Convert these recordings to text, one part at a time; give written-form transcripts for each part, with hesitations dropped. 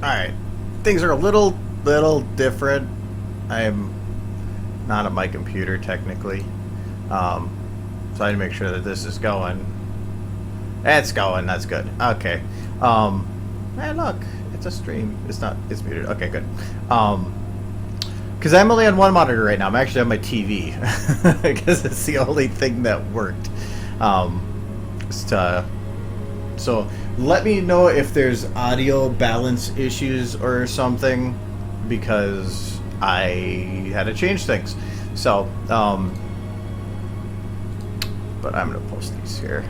Alright. Things are a little different. I'm not at my computer, technically. So I need to make sure that this is going. It's going. That's good. Okay. Hey, look. It's a stream. It's not. It's muted. Okay, good. Because I'm only on one monitor right now. I'm actually on my TV. Because it's the only thing that worked. So let me know if there's audio balance issues or something, because I had to change things. So, but I'm gonna post these here.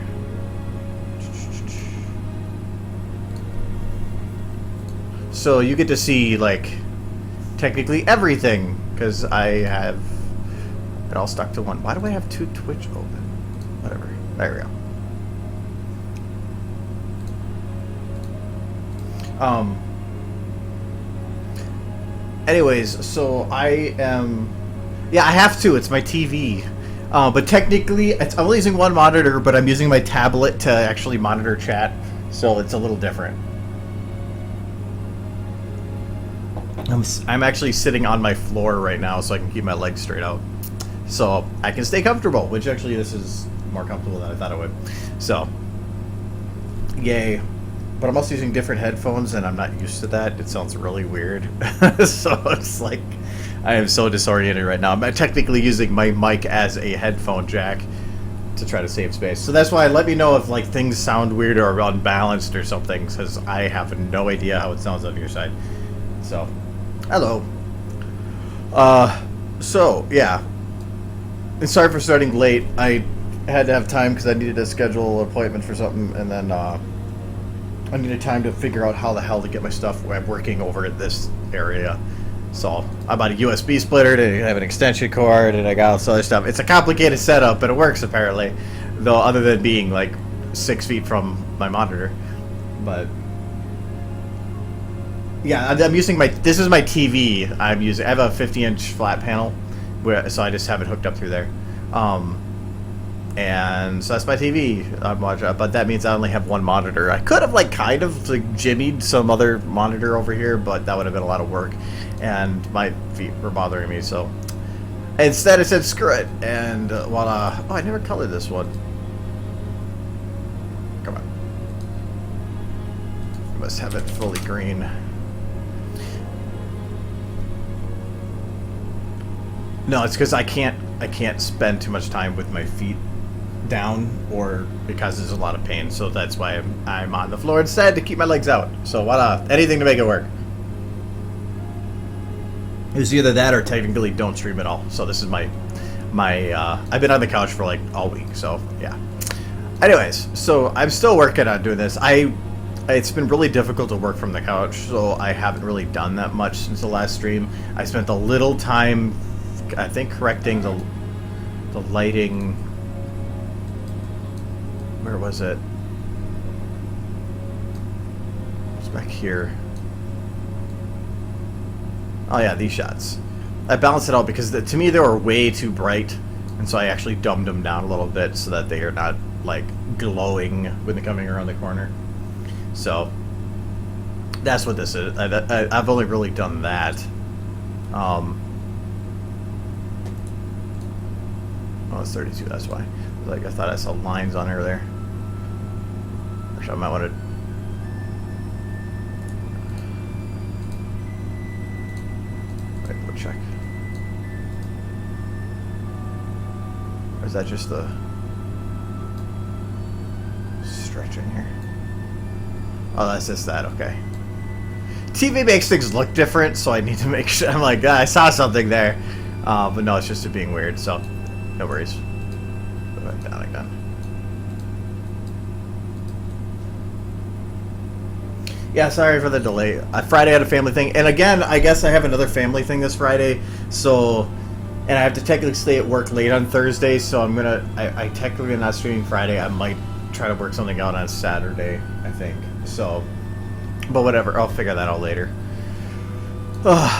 So you get to see, like, technically everything, because I have it all stuck to one. Why do I have two Twitch open? Whatever. There we go. Anyways, so I am... Yeah, I have to. It's my TV. But technically, I'm only using one monitor, but I'm using my tablet to actually monitor chat, so it's a little different. I'm actually sitting on my floor right now, so I can keep my legs straight out. So I can stay comfortable, which actually this is more comfortable than I thought it would. So, yay. But I'm also using different headphones, and I'm not used to that. It sounds really weird. So it's like, I am so disoriented right now. I'm technically using my mic as a headphone jack to try to save space. So that's why, let me know if like things sound weird or unbalanced or something, because I have no idea how it sounds on your side. So, hello. So, yeah. And sorry for starting late. I had to have time because I needed to schedule an appointment for something, and then, I needed time to figure out how the hell to get my stuff working over at this area. So I bought a USB splitter to have an extension cord, and I got all this other stuff. It's a complicated setup, but it works apparently. Though other than being like 6 feet from my monitor. But yeah, I'm using this is my TV. I have a 50-inch flat panel, so I just have it hooked up through there. And so that's my TV I'm watching, but that means I only have one monitor. I could have kind of jimmied some other monitor over here, but that would have been a lot of work, and my feet were bothering me, so instead I said screw it, and voila. Oh, I never colored this one. Come on. I must have it fully green. No, it's because I can't spend too much time with my feet down, or because there's a lot of pain, so that's why I'm on the floor instead to keep my legs out. So voila, anything to make it work. It's either that or technically don't stream at all. So this is my I've been on the couch for like all week, so yeah. Anyways, so I'm still working on doing this. It's been really difficult to work from the couch, so I haven't really done that much since the last stream. I spent a little time, I think, correcting the lighting. Where was it? It's back here. Oh yeah, these shots. I balanced it out because to me they were way too bright, and so I actually dumbed them down a little bit so that they are not like glowing when they're coming around the corner. So that's what this is. I've only really done that. Oh, it's 32. That's why. Like I thought I saw lines on her there. Actually, I might want to. Wait, we'll check. Or is that just the stretching here? Oh, that's just that. Okay. TV makes things look different, so I need to make sure. I'm like, I saw something there, but no, it's just it being weird. So, no worries. Go back down again. Yeah, sorry for the delay. Friday I had a family thing, and again, I guess I have another family thing this Friday. So, and I have to technically stay at work late on Thursday. So I technically am not streaming Friday. I might try to work something out on Saturday, I think. So, but whatever, I'll figure that out later.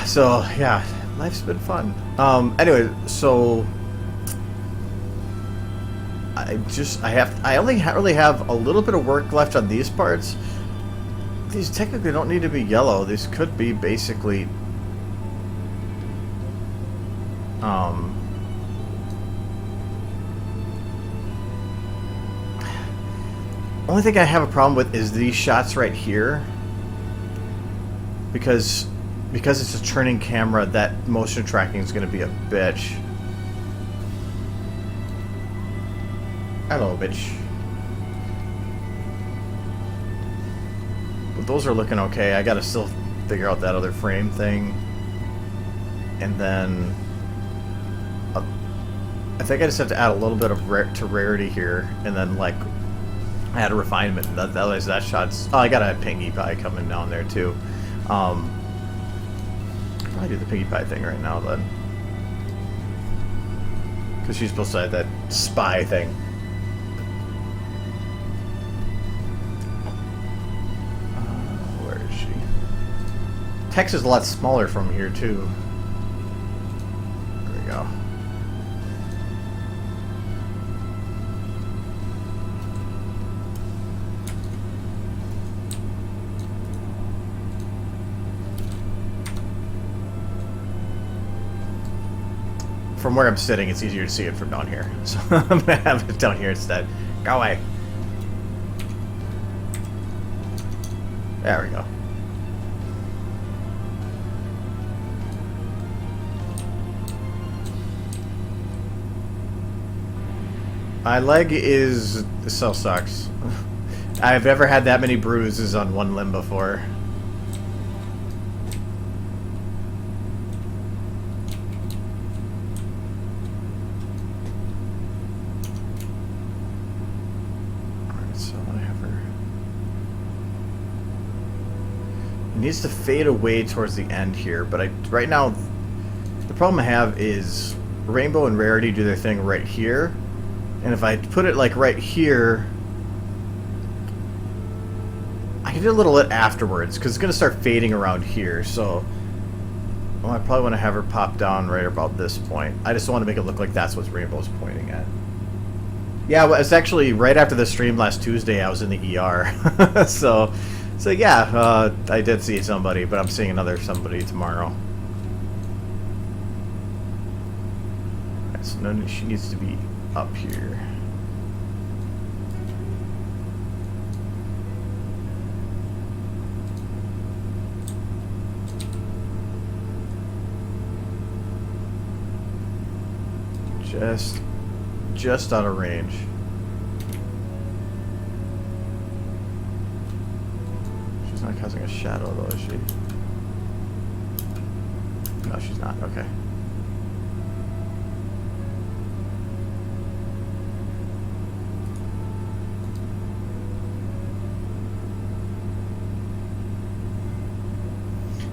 So yeah, life's been fun. Anyway, so I only really have a little bit of work left on these parts. These technically don't need to be yellow. These could be basically only thing I have a problem with is these shots right here, because it's a turning camera, that motion tracking is going to be a bitch. Hello, bitch. But those are looking okay. I gotta still figure out that other frame thing. And then I think I just have to add a little bit of rarity here, and then like add a refinement. Otherwise, that shot's. Oh, I gotta have Pinkie Pie coming down there too. I'll probably do the Pinkie Pie thing right now then, because she's supposed to have that spy thing. Where is she? Text is a lot smaller from here too. There we go. From where I'm sitting, it's easier to see it from down here. So I'm going to have it down here instead. Go away. There we go. My leg so sucks. I've never had that many bruises on one limb before. Needs to fade away towards the end here, but right now the problem I have is rainbow and rarity do their thing right here, and if I put it like right here, I can do a little bit afterwards because it's going to start fading around here. So I probably want to have her pop down right about this point. I just want to make it look like that's what rainbow's pointing at. Yeah, well, it's actually right after the stream last Tuesday. I was in the ER. So yeah, I did see somebody, but I'm seeing another somebody tomorrow. Right, so she needs to be up here. Just out of range. Not causing a shadow though, is she? No, she's not. Okay.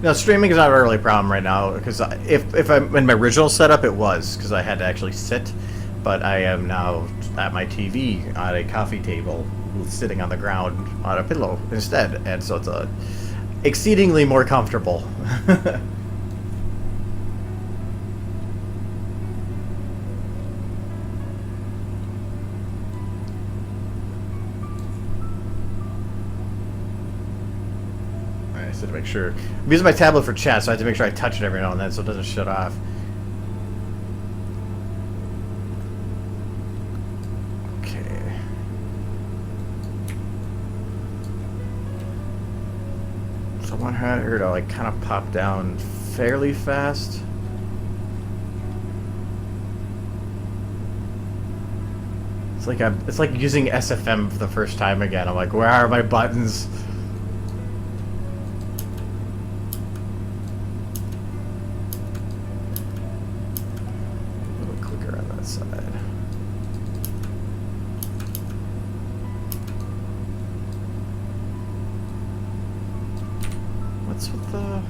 No, streaming is not really a problem right now, because if I'm in my original setup, it was because I had to actually sit, but I am now at my TV at a coffee table, sitting on the ground on a pillow instead, and so it's exceedingly more comfortable. I just have to make sure. I'm using my tablet for chat, so I have to make sure I touch it every now and then so it doesn't shut off. I want her to like kind of pop down fairly fast. It's like using SFM for the first time again. I'm like, where are my buttons? A little clicker on that side. What's with the...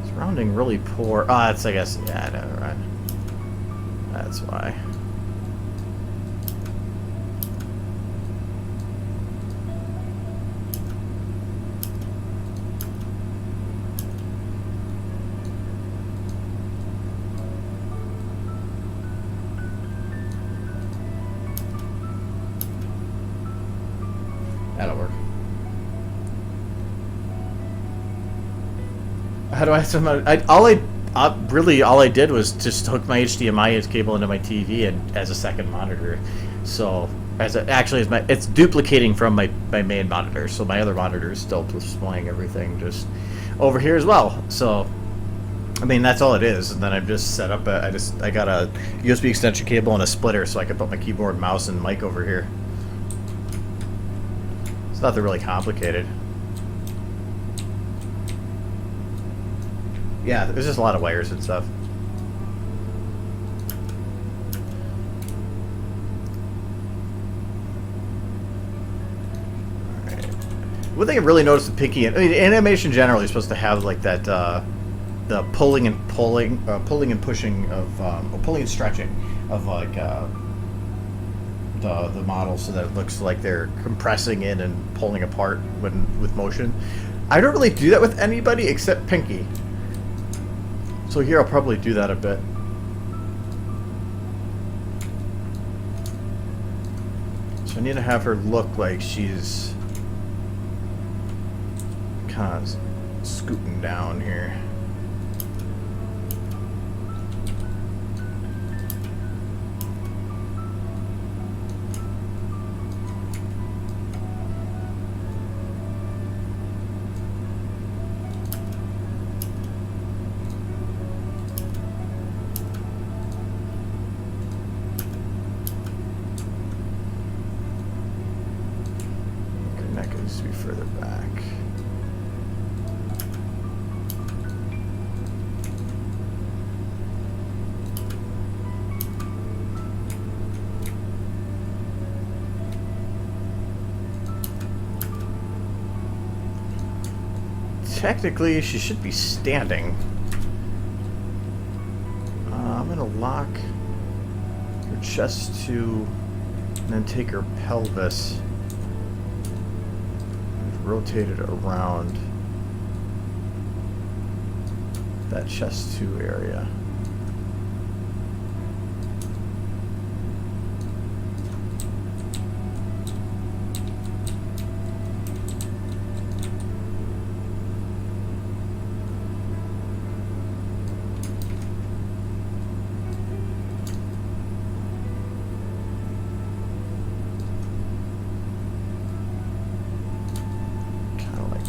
It's rounding really poor. Oh, that's, I guess, yeah, I know, right. That's why. How do I really all I did was just hook my HDMI cable into my TV and as a second monitor. So it's duplicating from my main monitor. So my other monitor is still displaying everything just over here as well. So I mean that's all it is. And then I've just set up I got a USB extension cable and a splitter so I can put my keyboard, mouse, and mic over here. It's nothing really complicated. Yeah, there's just a lot of wires and stuff. Alright. One thing I really noticed with Pinky, animation generally is supposed to have like that, the pulling and pushing of, or pulling and stretching of like, the model so that it looks like they're compressing in and pulling apart with motion. I don't really do that with anybody except Pinky. So here I'll probably do that a bit. So I need to have her look like she's kind of scooting down here. Further back. Technically, she should be standing. I'm gonna lock her chest to, and then take her pelvis. Rotate it around that chest 2 area.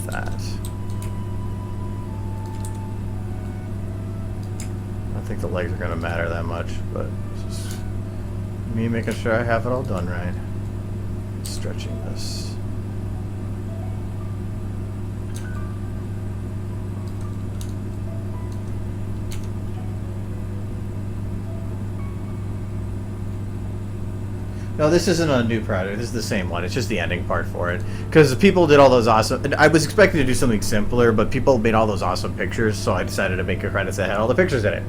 That. I don't think the legs are going to matter that much, but it's just me making sure I have it all done right. Stretching this. No, this isn't a new project. This is the same one. It's just the ending part for it. Because people did all those awesome... I was expecting to do something simpler, but people made all those awesome pictures, so I decided to make a credits that had all the pictures in it.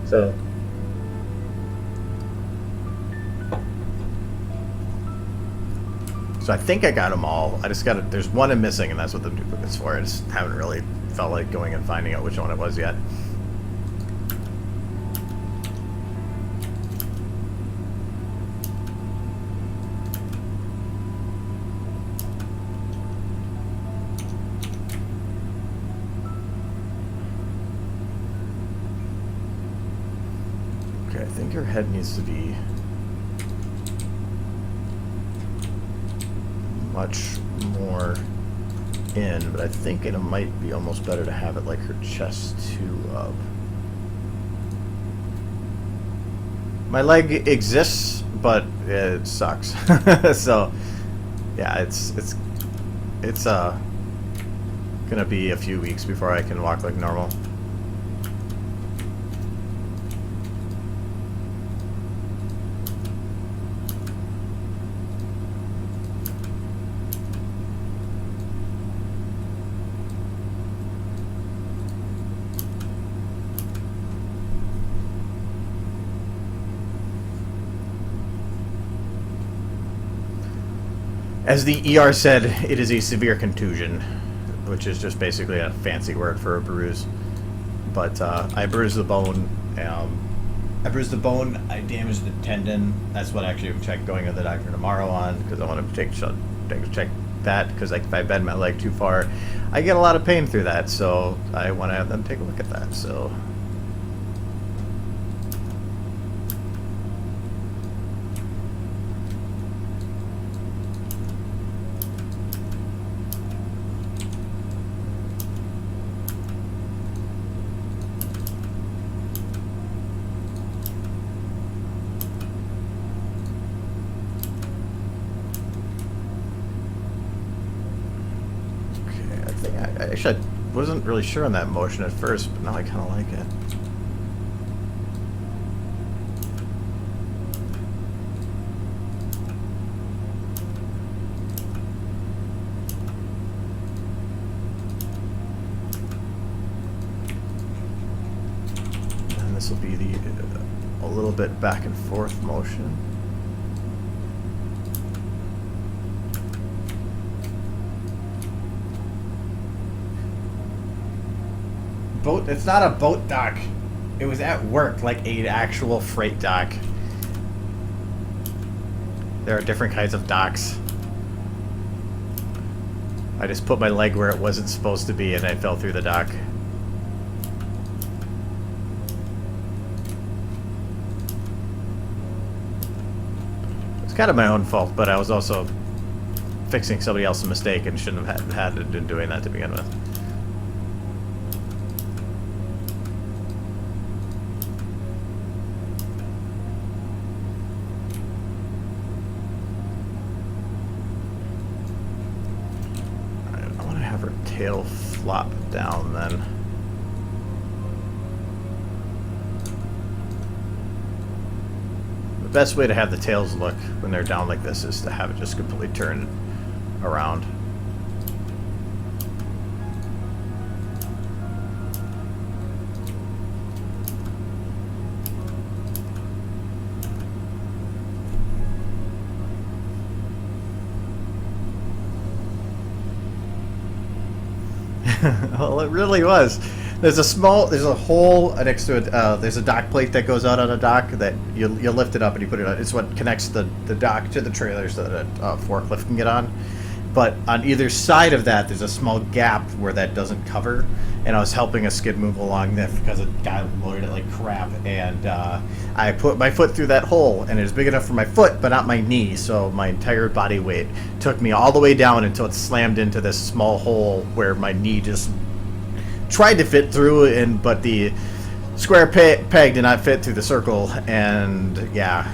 So... So I think I got them all. I just got to... There's one I'm missing, and that's what the duplicate's for. I just haven't really felt like going and finding out which one it was yet. I think her head needs to be much more in, but I think it might be almost better to have it like her chest 2 up. My leg exists, but it sucks. So yeah, it's gonna be a few weeks before I can walk like normal. As the ER said, it is a severe contusion, which is just basically a fancy word for a bruise. But I bruised the bone. I bruised the bone. I damaged the tendon. That's what actually I'm going to the doctor tomorrow on, because I want to check that, because like if I bend my leg too far, I get a lot of pain through that. So I want to have them take a look at that. So. Actually, I wasn't really sure on that motion at first, but now I kind of like it. And this will be a little bit back and forth motion. Boat, it's not a boat dock. It was at work, like an actual freight dock. There are different kinds of docks. I just put my leg where it wasn't supposed to be and I fell through the dock. It's kind of my own fault, but I was also fixing somebody else's mistake and shouldn't have had been doing that to begin with. Tail flop down then. The best way to have the tails look when they're down like this is to have it just completely turn around. Well, it really was. There's a hole next to it. There's a dock plate that goes out on a dock that you lift it up and you put it on. It's what connects the dock to the trailer so that a forklift can get on. But on either side of that, there's a small gap where that doesn't cover. And I was helping a skid move along there because a guy loaded it like crap. And I put my foot through that hole, and it was big enough for my foot, but not my knee. So my entire body weight took me all the way down until it slammed into this small hole where my knee just tried to fit through, but the square peg did not fit through the circle. And yeah.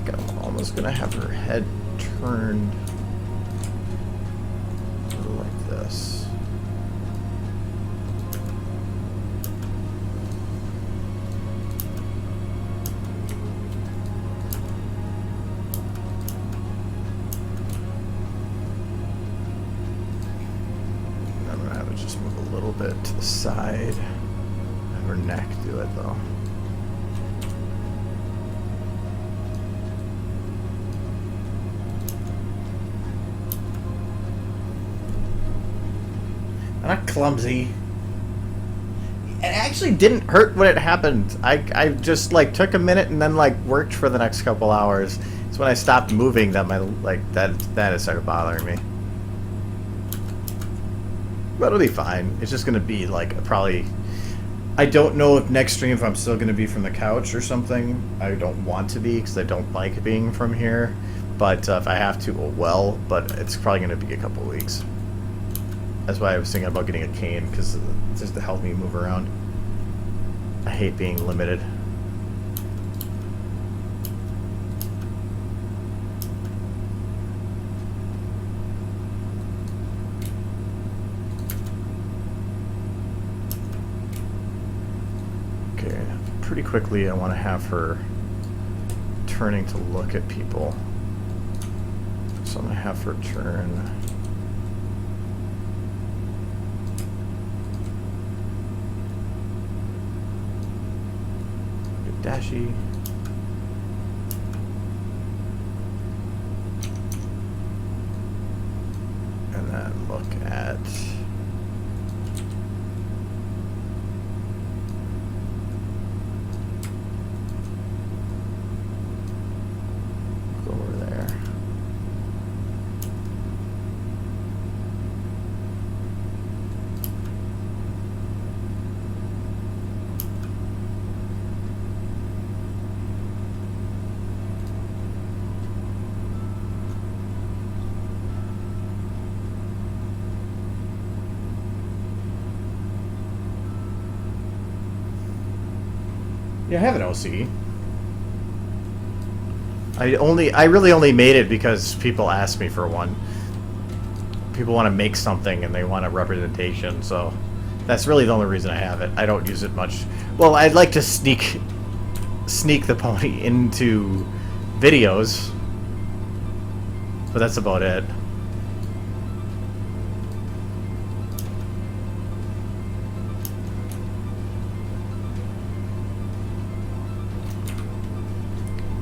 I'm almost gonna have her head turned like this. I'm gonna have it just move a little bit to the side. Have her neck do it though. Not clumsy. It actually didn't hurt when it happened. I just like took a minute and then like worked for the next couple hours. It's when I stopped moving that my that it started bothering me. But it'll be fine. It's just gonna be like probably. I don't know if next stream if I'm still gonna be from the couch or something. I don't want to be because I don't like being from here. But if I have to, well. But it's probably gonna be a couple weeks. That's why I was thinking about getting a cane, because just to help me move around. I hate being limited. Okay, pretty quickly I want to have her turning to look at people. So I'm going to have her turn. Dashy. And then look at Yeah, I have an OC. I really only made it because people asked me for one. People want to make something and they want a representation, so that's really the only reason I have it. I don't use it much. Well, I'd like to sneak the pony into videos, but that's about it.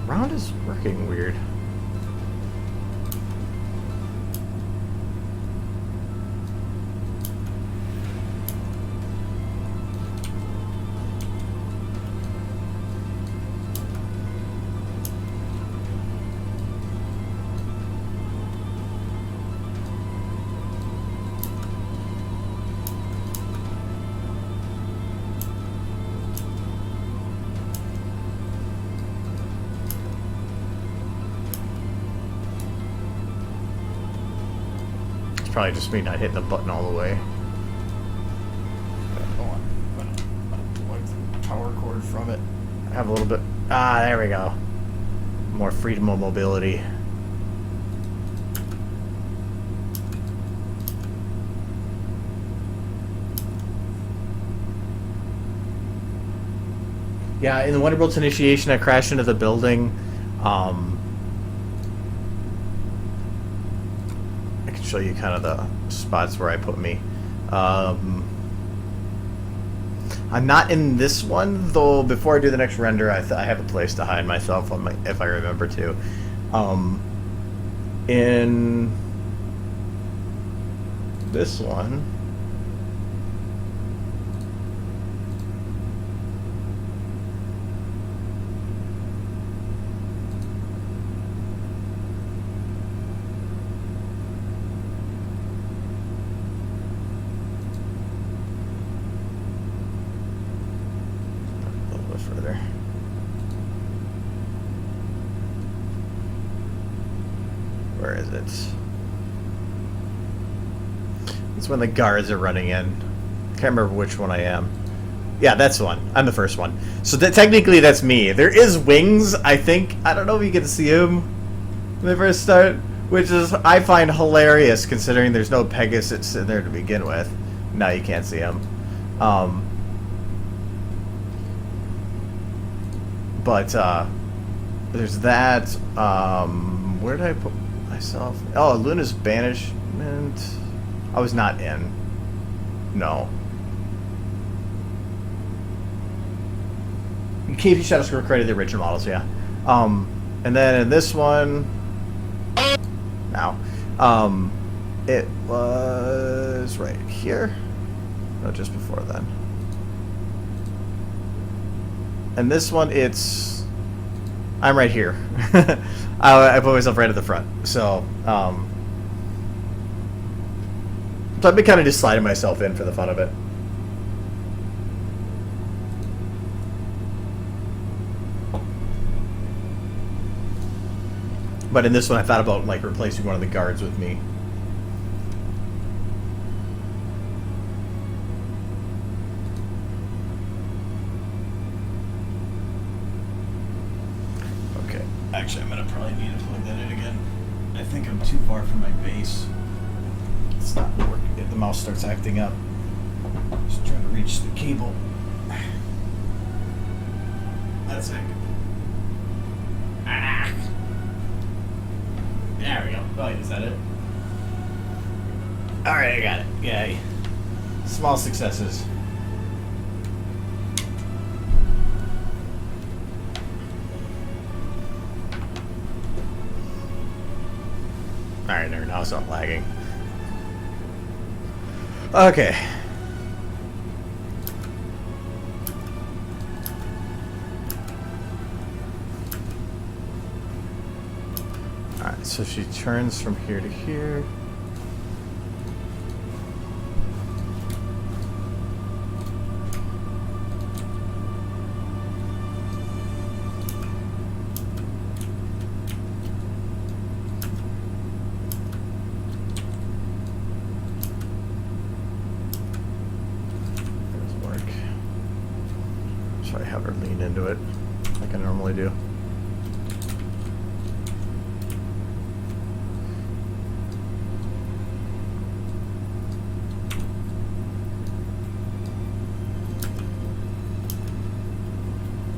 Round is working weird. Probably just me not hitting the button all the way. Hold on. I'm gonna unplug the power cord from it. I have a little bit. Ah, there we go. More freedom of mobility. Yeah, in the Wonderbolt's initiation, I crashed into the building. Show you kind of the spots where I put me. I'm not in this one though. Before I do the next render, I have a place to hide myself on if I remember to. In this one, where is it? It's when the guards are running in. Can't remember which one I am. Yeah, that's the one. I'm the first one. So technically that's me. There is wings, I think. I don't know if you can see them when they first start, which is I find hilarious considering there's no Pegasus in there to begin with. Now you can't see them. But there's that. Where did I put myself? Oh, Luna's banishment. I was not in. No. KP Shadow Scroll created the original models, yeah. And then in this one, now, it was right here. No, just before then. And this one, I'm right here. I put myself right at the front. So I've been kind of just sliding myself in for the fun of it. But in this one, I thought about like replacing one of the guards with me. Okay, actually, I'm gonna probably need to plug that in again. I think I'm too far from my base. It's not working. The mouse starts acting up. Just trying to reach the cable. That's it. Ah. There we go. Oh, is that it? Alright, I got it. Yay. Small successes. Alright, there. Now it's not lagging. Okay. Alright, so she turns from here to here. Or lean into it like I normally do.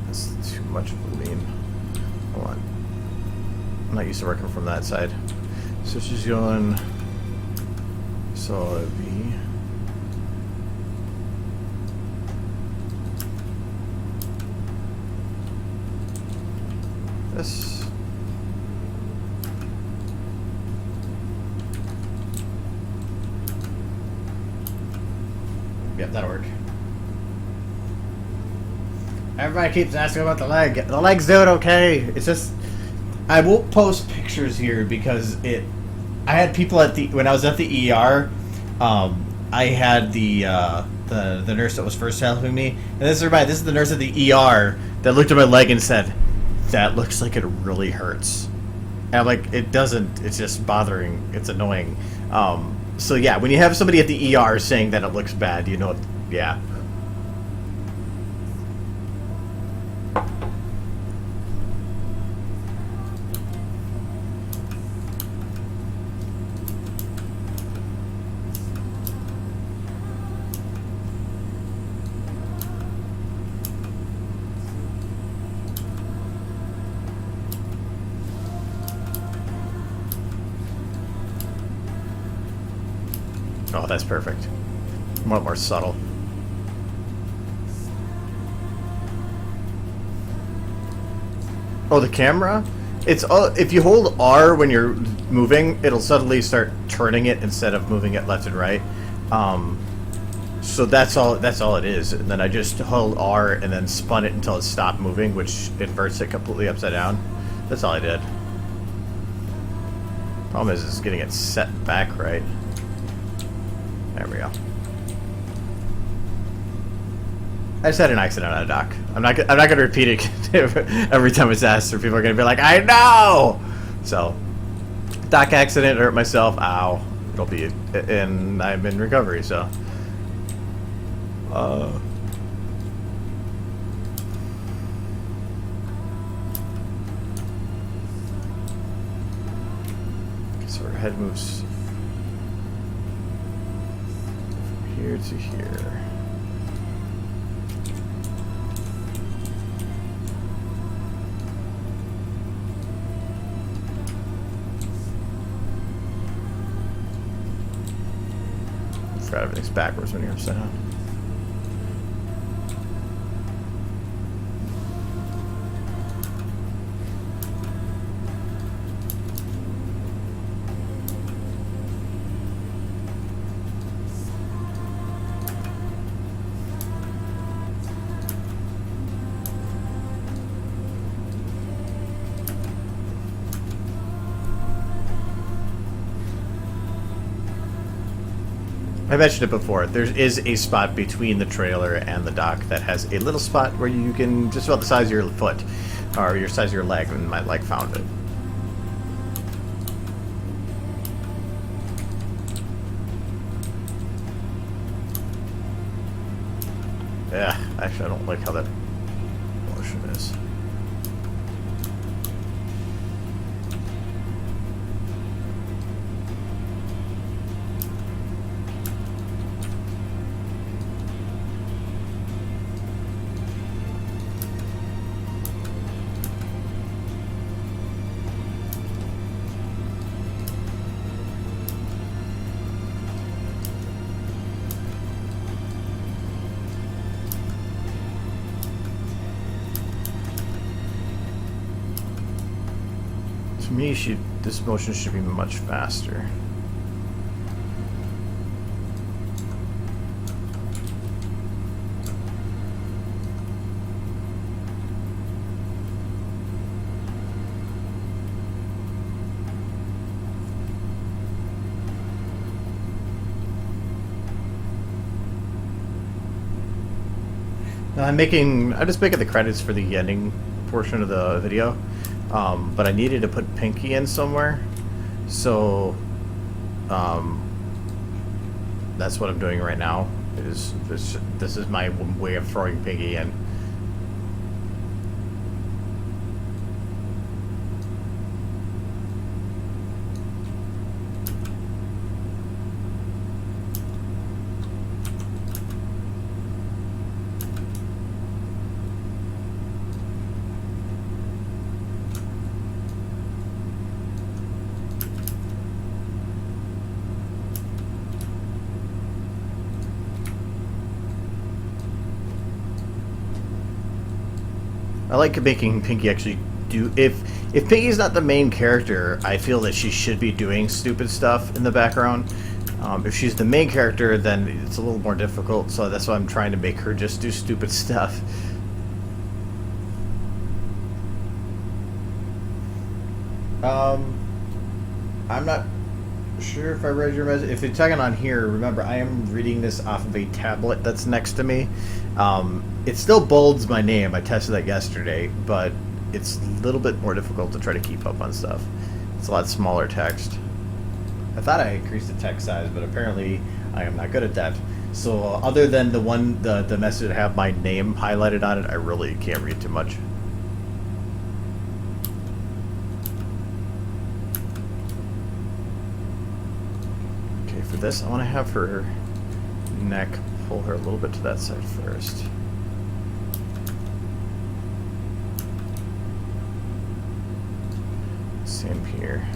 That's too much of a lean. Hold on. I'm not used to working from that side. So she's going, so it'd be this. Yep, that'll work. Everybody keeps asking about the leg. The leg's doing okay. It's just I won't post pictures here because I had people when I was at the ER. I had the nurse that was first helping me, and this is the nurse at the ER that looked at my leg and said, "That looks like it really hurts." And I'm like, "It doesn't. It's just bothering. It's annoying." So yeah, when you have somebody at the ER saying that it looks bad, you know, yeah. Oh, that's perfect. A lot more subtle. Oh, the camera? It's if you hold R when you're moving, it'll suddenly start turning it instead of moving it left and right. So that's all it is. And then I just held R and then spun it until it stopped moving, which inverts it completely upside down. That's all I did. Problem is getting it set back right. There we go. I just had an accident on a dock. I'm not gonna repeat it every time it's asked, or people are gonna be like, "I know." So, dock accident, hurt myself. Ow. It'll be, and I'm in recovery. So, so our head moves from here to here. Forgot everything's backwards when you're upside down. I mentioned it before. There is a spot between the trailer and the dock that has a little spot where you can, just about the size of your foot, or your size of your leg, and my leg found it. Yeah, actually I don't like how that motion is. To me, this motion should be much faster. I'm just making the credits for the ending portion of the video. But I needed to put Pinky in somewhere, so that's what I'm doing right now. This is my way of throwing Pinky in. I like making Pinky actually do... If Pinky's not the main character, I feel that she should be doing stupid stuff in the background. If she's the main character, then it's a little more difficult, so that's why I'm trying to make her just do stupid stuff. I'm not sure if I read your message. If you're checking on here, remember, I am reading this off of a tablet that's next to me. It still bolds my name. I tested that yesterday, but it's a little bit more difficult to try to keep up on stuff. It's a lot smaller text. I thought I increased the text size, but apparently I am not good at that. So other than the message that have my name highlighted on it, I really can't read too much. Okay, for this, I want to have her neck, pull her a little bit to that side first. Same here.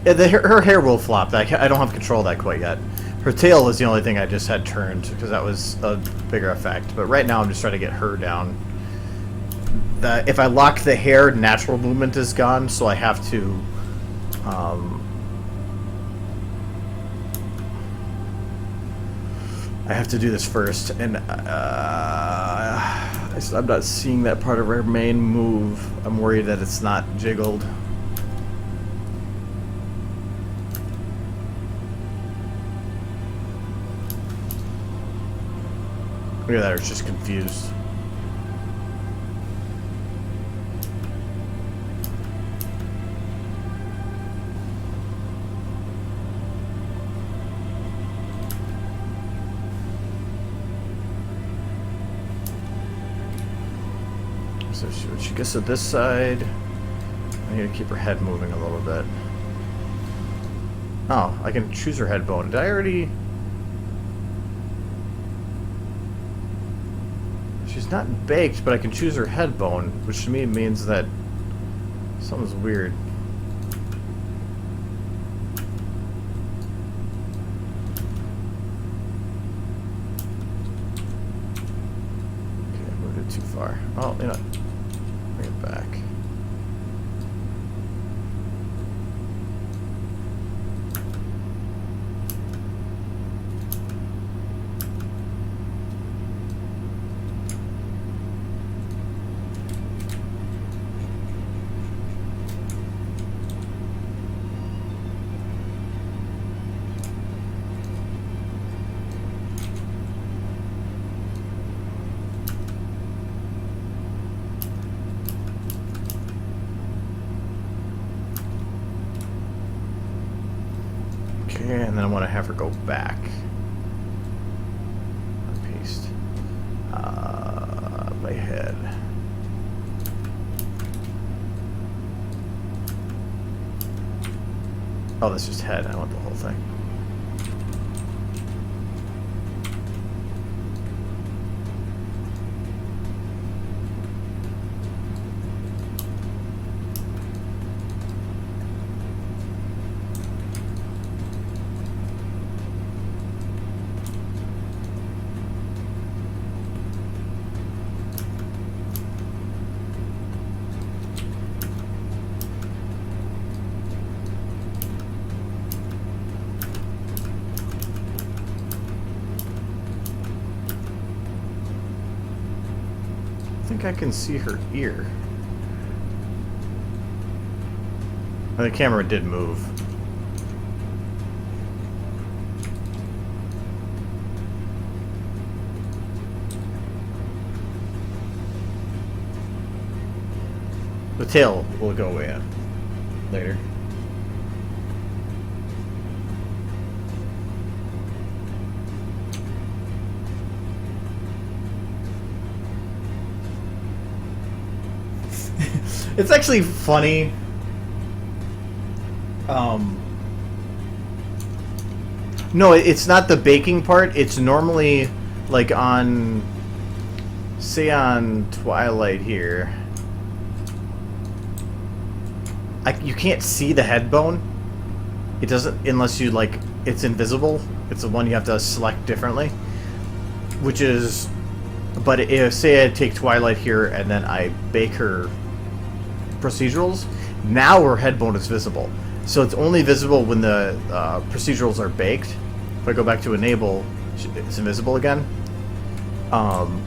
Yeah, her hair will flop. I don't have control of that quite yet. Her tail was the only thing I just had turned because that was a bigger effect. But right now I'm just trying to get her down. If I lock the hair, natural movement is gone, so I have to... I have to do this first, and I'm not seeing that part of her main move. I'm worried that it's not jiggled. Look at that, it's just confused. So when she gets to this side, I need to keep her head moving a little bit. Oh, I can choose her head bone. Did I already... She's not baked, but I can choose her head bone, which to me means that something's weird. Okay, I moved it too far. Oh, you know, bring it back. And then I want to have her go back. Paste. My head. Oh, that's just head. I want the whole thing. I think I can see her ear. Oh, the camera did move. The tail will go away later. It's actually funny. No, it's not the baking part. It's normally like on, say on Twilight here. you can't see the head bone. It doesn't, unless you like, it's invisible. It's the one you have to select differently, which is, but if, say I take Twilight here and then I bake her procedurals, now her head bone is visible. So it's only visible when the procedurals are baked. If I go back to enable, it's invisible again.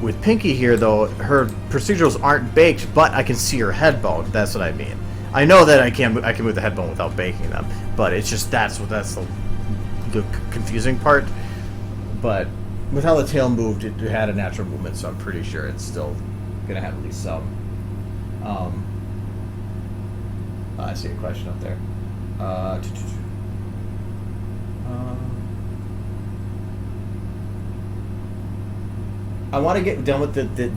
With Pinky here, though, her procedurals aren't baked, but I can see her head bone. That's what I mean. I know that I can move the head bone without baking them, but it's just that's the confusing part. But with how the tail moved, it had a natural movement, so I'm pretty sure it's still gonna have at least some. I see a question up there. I want to get done with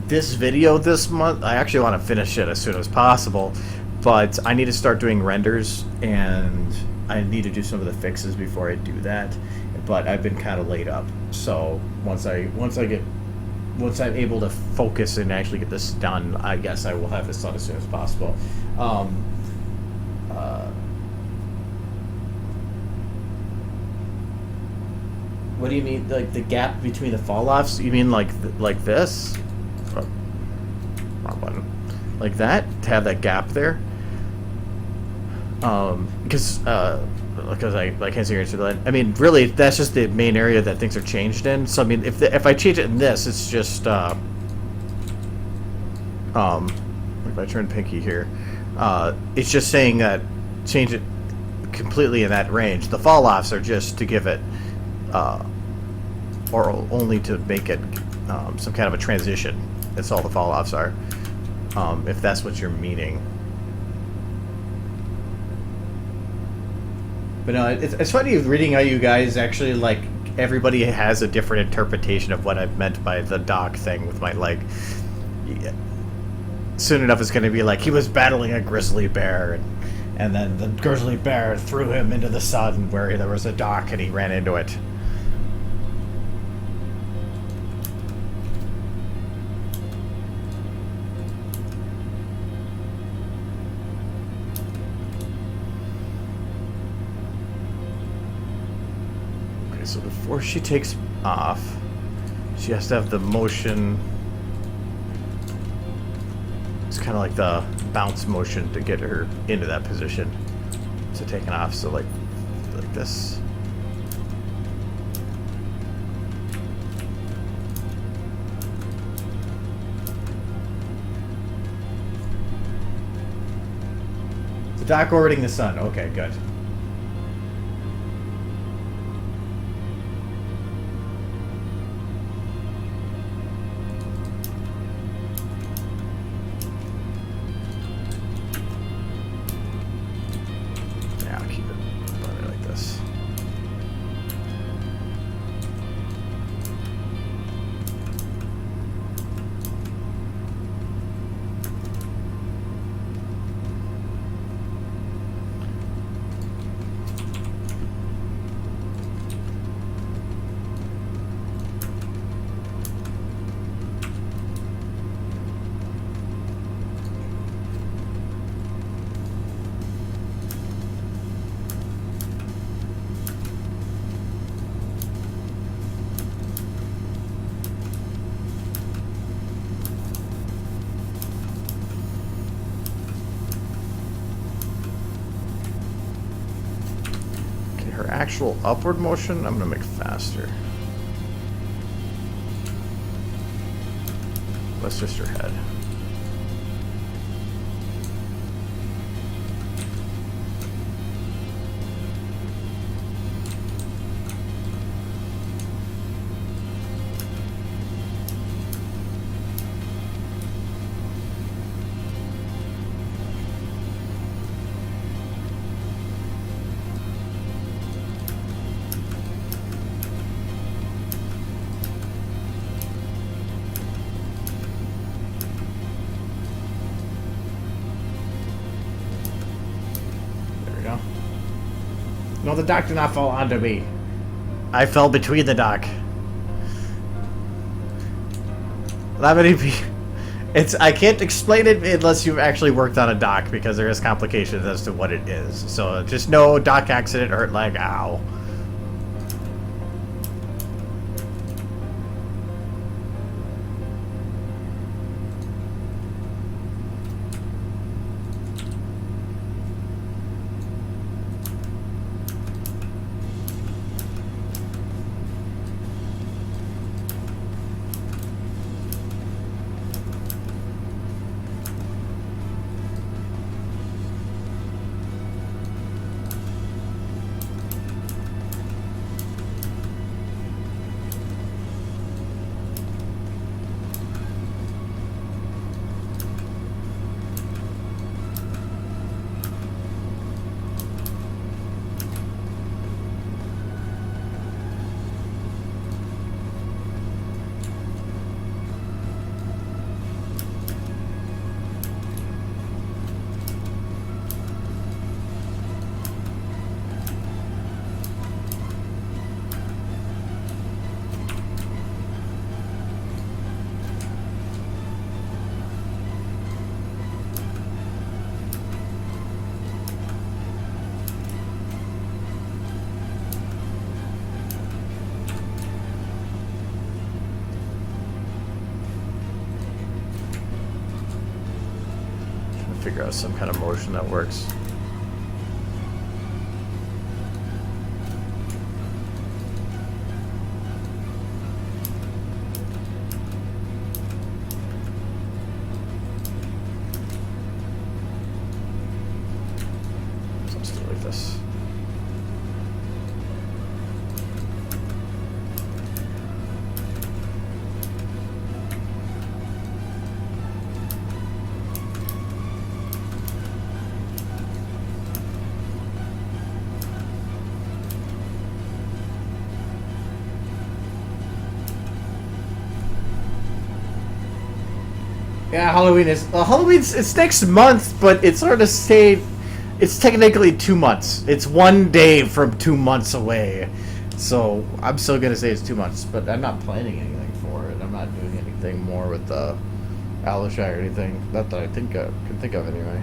this video this month. I actually want to finish it as soon as possible, but I need to start doing renders, and I need to do some of the fixes before I do that. But I've been kind of laid up, so once I'm able to focus and actually get this done, I guess I will have this done as soon as possible. What do you mean, like the gap between the fall-offs? You mean like this? Oh, wrong button. Like that? To have that gap there? Because I can't see your answer to that. I mean, really, that's just the main area that things are changed in. So I mean, if I change it in this, it's just if I turn Pinky here, it's just saying that change it completely in that range. The fall-offs are just to give it. Or only to make it some kind of a transition. That's all the fall-offs are, if that's what you're meaning. But no, it's funny reading how you guys actually, like, everybody has a different interpretation of what I've meant by the dock thing with my leg. Yeah. Soon enough it's going to be like, he was battling a grizzly bear, and then the grizzly bear threw him into the sun where there was a dock and he ran into it. So before she takes off, she has to have the motion. It's kind of like the bounce motion to get her into that position to taking off. So like this. The dock orbiting the sun. Okay, good. Actual upward motion, I'm gonna make faster. That's just her head. No, the dock did not fall onto me. I fell between the dock. Not many people. It's I can't explain it unless you've actually worked on a dock because there is complications as to what it is. So just know dock accident, hurt leg, ow. Figure out some kind of motion that works. So let's do it like this. Yeah, Halloween is it's next month, but it's sort of say it's technically 2 months. It's 1 day from 2 months away, so I'm still gonna say it's 2 months. But I'm not planning anything for it. I'm not doing anything more with the Alisha or anything. Not that I can think of anyway.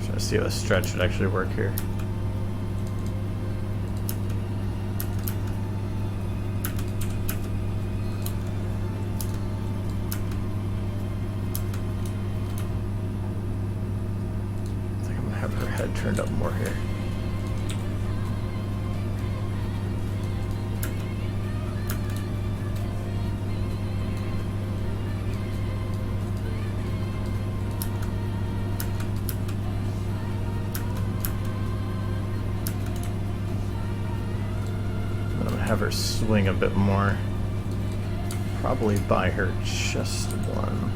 Let's see how a stretch would actually work here. I think I'm gonna have her head turned up more here. Have her swing a bit more, probably by her chest one.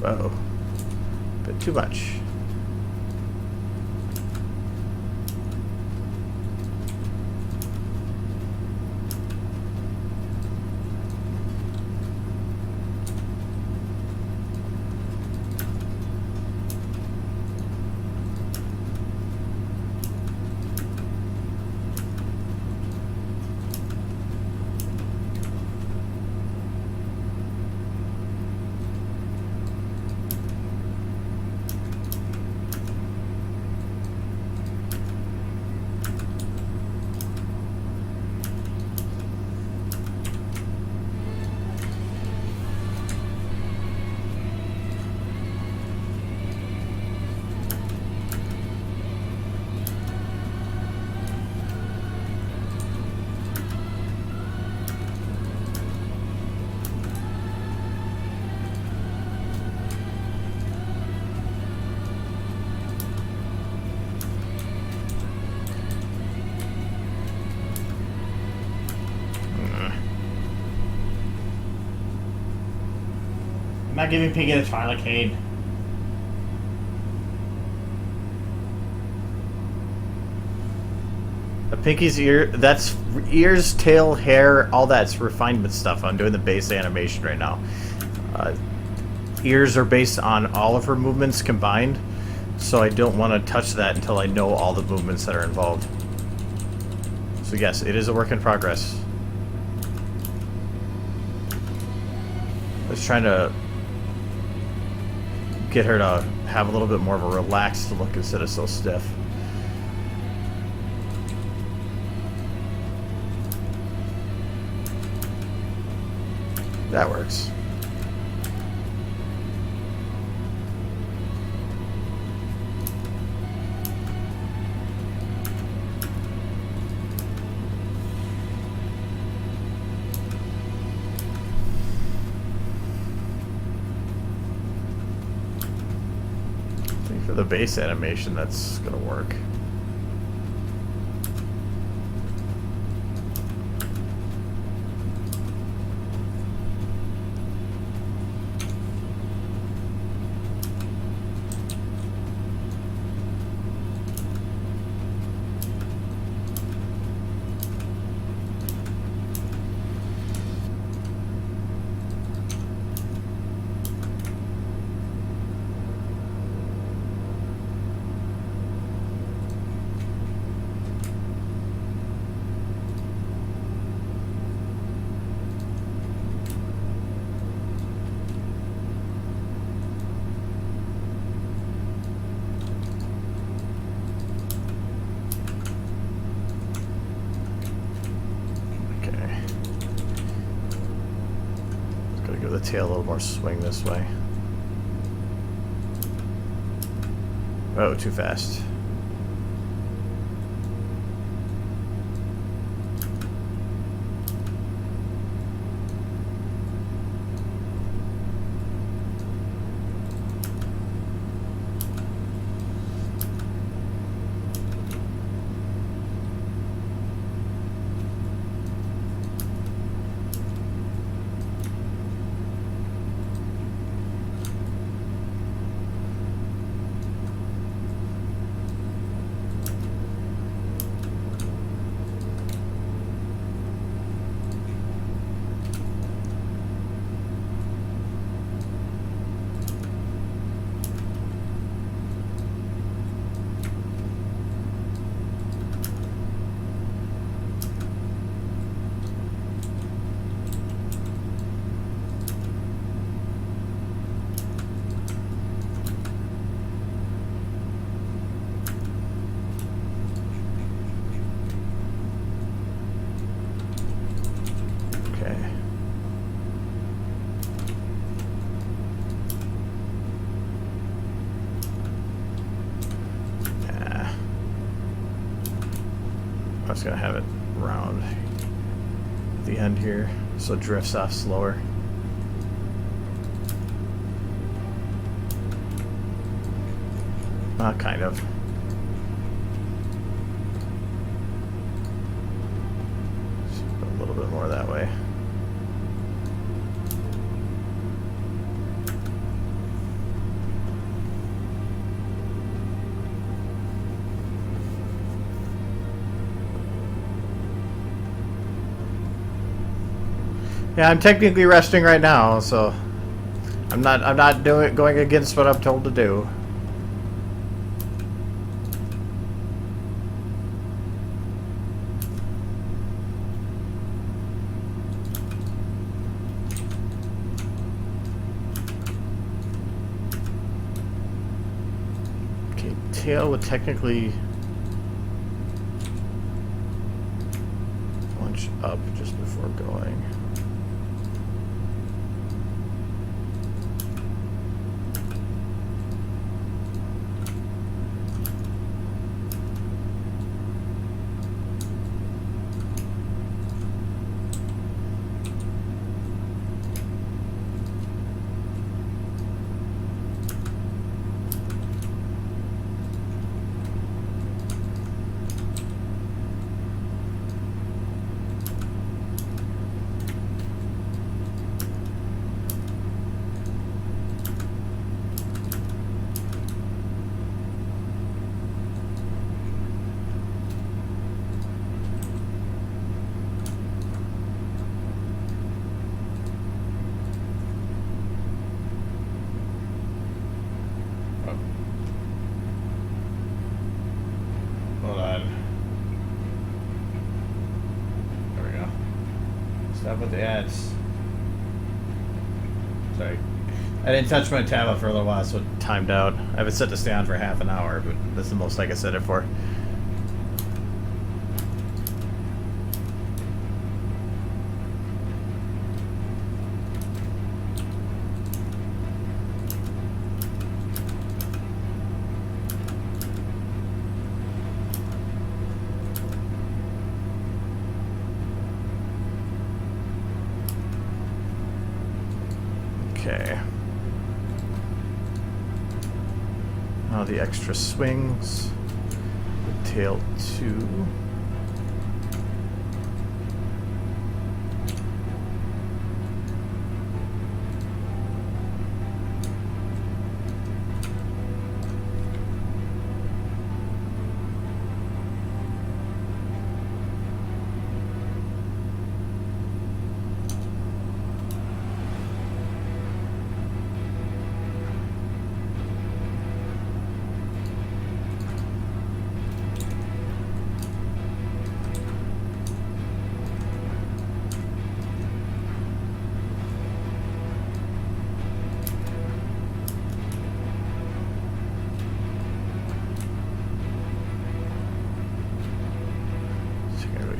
Whoa, a bit too much. not giving Piggy the Twilicade. A Pinky's ear, that's ears, tail, hair, all that's refinement stuff. I'm doing the base animation right now. Ears are based on all of her movements combined, so I don't want to touch that until I know all the movements that are involved. So yes, it is a work in progress. I was trying to get her to have a little bit more of a relaxed look instead of so stiff. That works. I think for the base animation, that's gonna work. Give the tail a little more swing this way. Oh, too fast. I was gonna have it round at the end here so it drifts off slower. Kind of. Just put a little bit more that way. Yeah, I'm technically resting right now, so I'm not going against what I'm told to do. Okay, tail would technically launch up just before going. Stop with the ads. Sorry. I didn't touch my tablet for a little while, so it timed out. I have it set to stay on for half an hour, but that's the most I can set it for. Okay. Now the extra swings. The tail 2.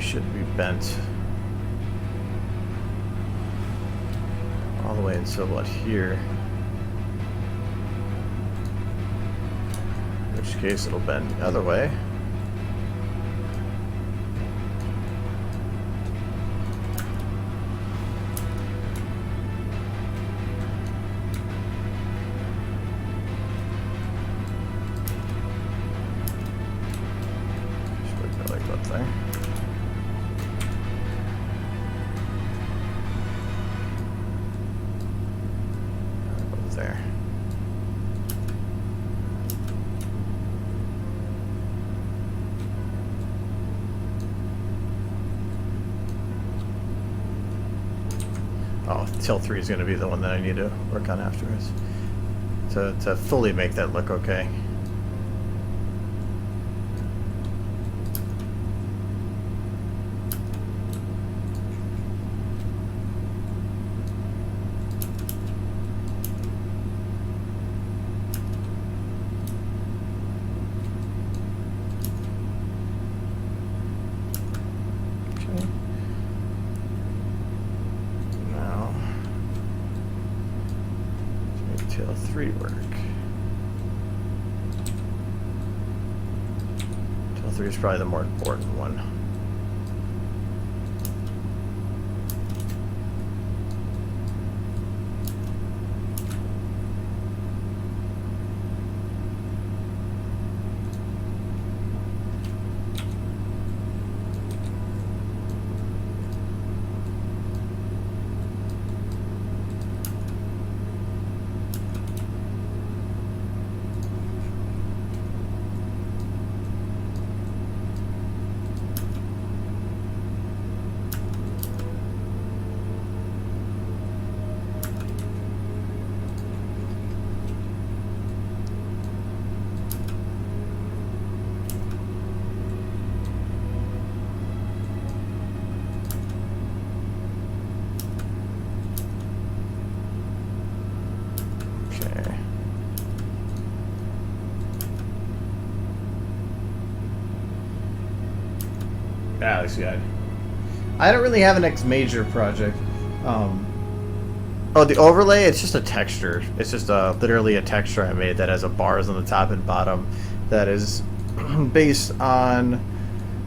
Should be bent all the way until about here, in which case it'll bend the other way. Should go like that there. There. Oh, till 3 is going to be the one that I need to work on afterwards to fully make that look okay. Tail 3 work. Tail 3 is probably the more important one. Alex, yeah. I don't really have a next major project. Oh, the overlay, it's just a texture. It's just literally a texture I made that has a bars on the top and bottom that is based on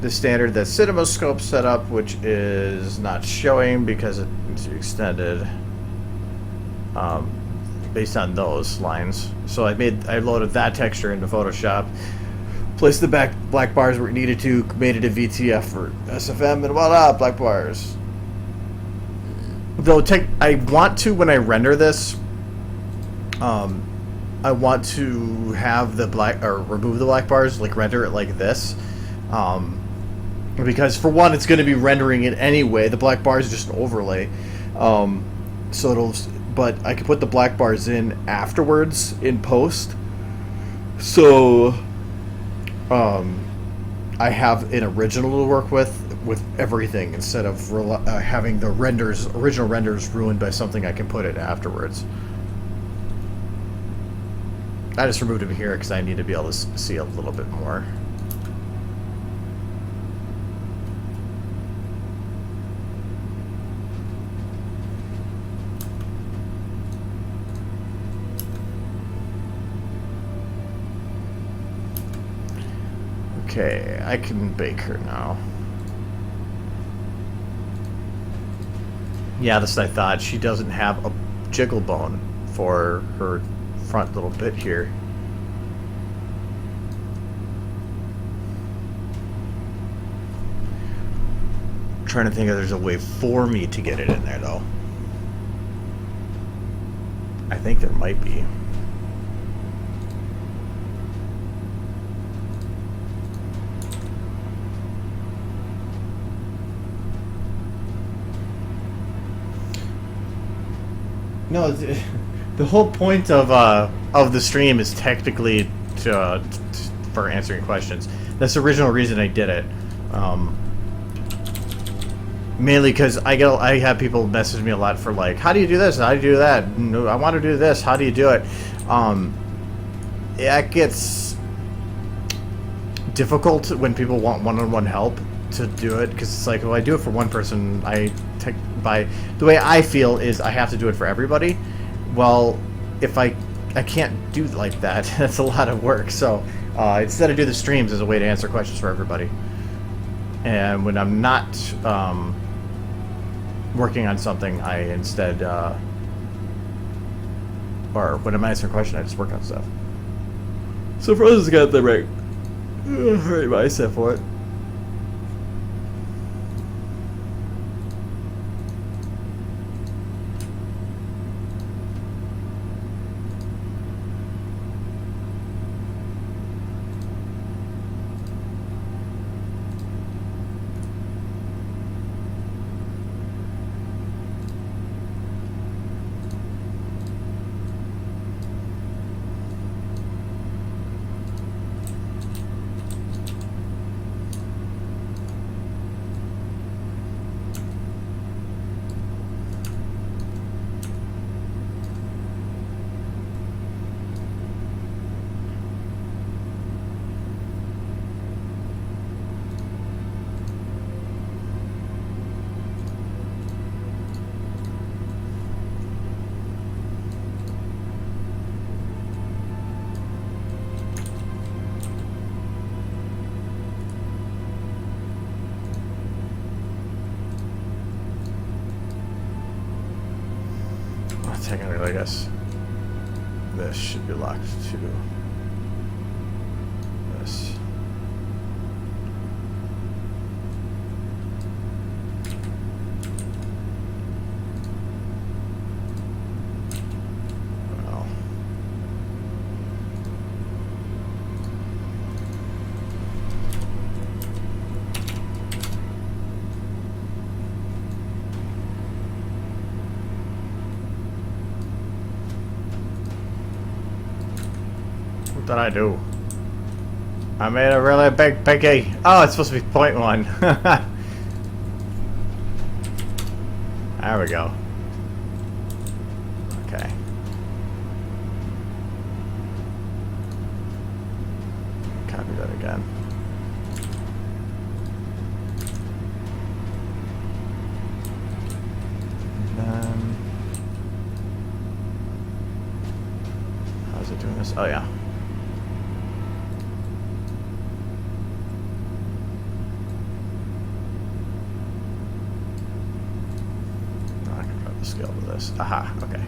the standard that CinemaScope set up, which is not showing because it's extended based on those lines. So I loaded that texture into Photoshop, placed the black bars where it needed to, made it a VTF for SFM, and voila, black bars. Though I want to, when I render this, I want to have the black, or remove the black bars, like render it like this. Because for one, it's going to be rendering it anyway. The black bars are just an overlay. But I could put the black bars in afterwards in post. So I have an original to work with, with everything instead of having the original renders ruined by something I can put in afterwards. I just removed him here because I need to be able to see a little bit more. Okay, I can bake her now. Yeah, this I thought. She doesn't have a jiggle bone for her front little bit here. I'm trying to think if there's a way for me to get it in there, though. I think there might be. No, the whole point of the stream is technically for answering questions. That's the original reason I did it. Mainly because I have people message me a lot for like, how do you do this? How do you do that? No, I want to do this. How do you do it? It gets difficult when people want one-on-one help to do it, because it's like, well, I do it for one person. By the way I feel is I have to do it for everybody. Well, if I can't do like that, that's a lot of work. So instead I do the streams as a way to answer questions for everybody. And when I'm not working on something, I instead or when I'm answering a question, I just work on stuff. So Frozen's got the right mindset for it. Technically, I guess this should be locked to this. Well. What did I do? I made a really big piggy. Oh, it's supposed to be 0.1. There we go. Okay. Copy that again. And how's it doing this? Oh yeah. Scale to this. Aha, okay.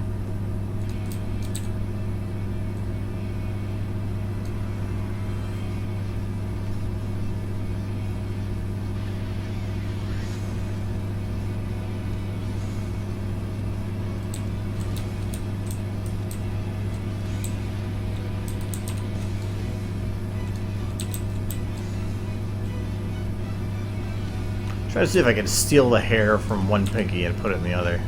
Try to see if I can steal the hair from one pinky and put it in the other.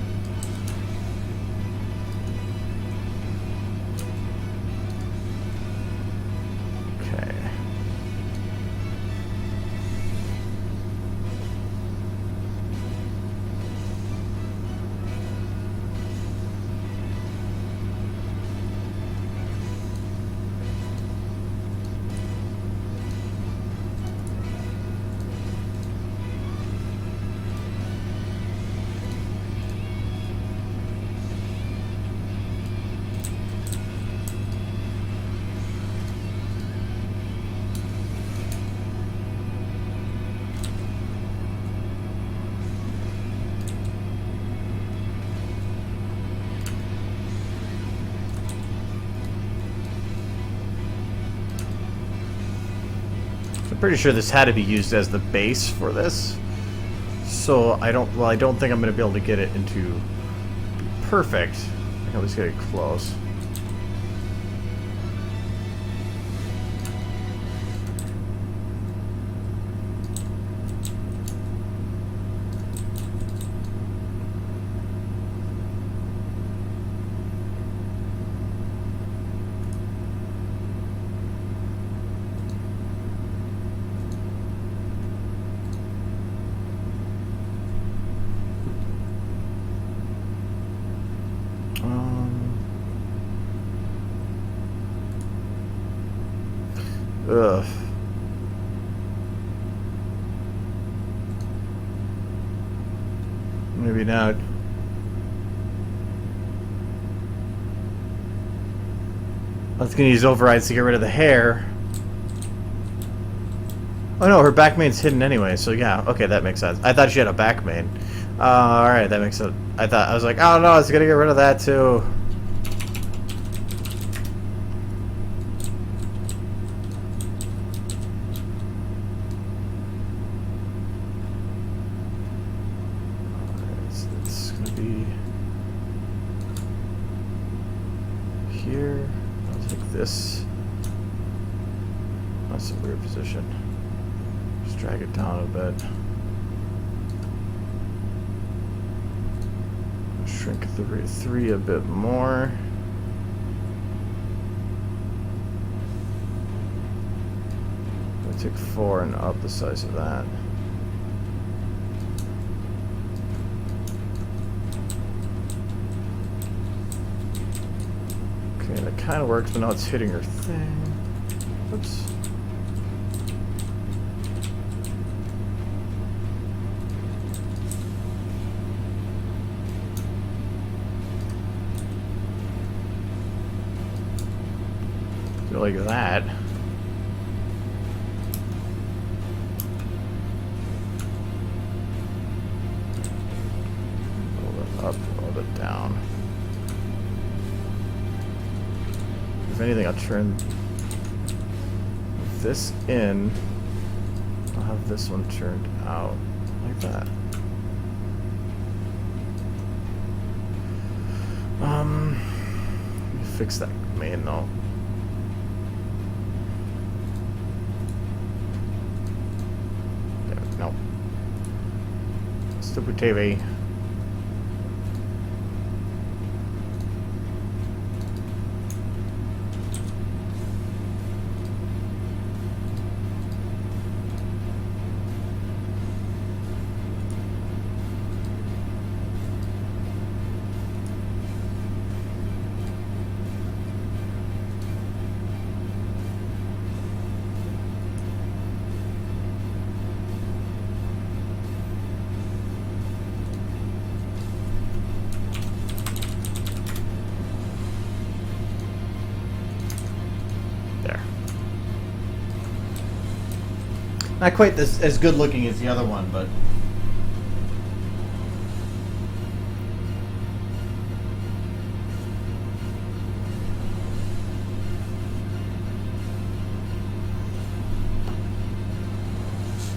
Pretty sure this had to be used as the base for this. So I don't think I'm going to be able to get it into perfect. I can at least get it close. Ugh. Maybe not. I was gonna use overrides to get rid of the hair. Oh no, her back main's hidden anyway, so yeah, okay, that makes sense. I thought she had a back main. Alright, that makes sense. I was like, oh no, it's gonna get rid of that too. It's gonna be here. I'll take this. That's a weird position. Just drag it down a bit. Shrink the 3 a bit more. I'll take 4 and up the size of that. Okay, that kind of works, but now it's hitting her thing. Oops. Like that. A little bit up, a little bit down. If anything, I'll turn this in. I'll have this one turned out like that. Let me fix that main though. No. Stupid TV. Not quite as good looking as the other one, but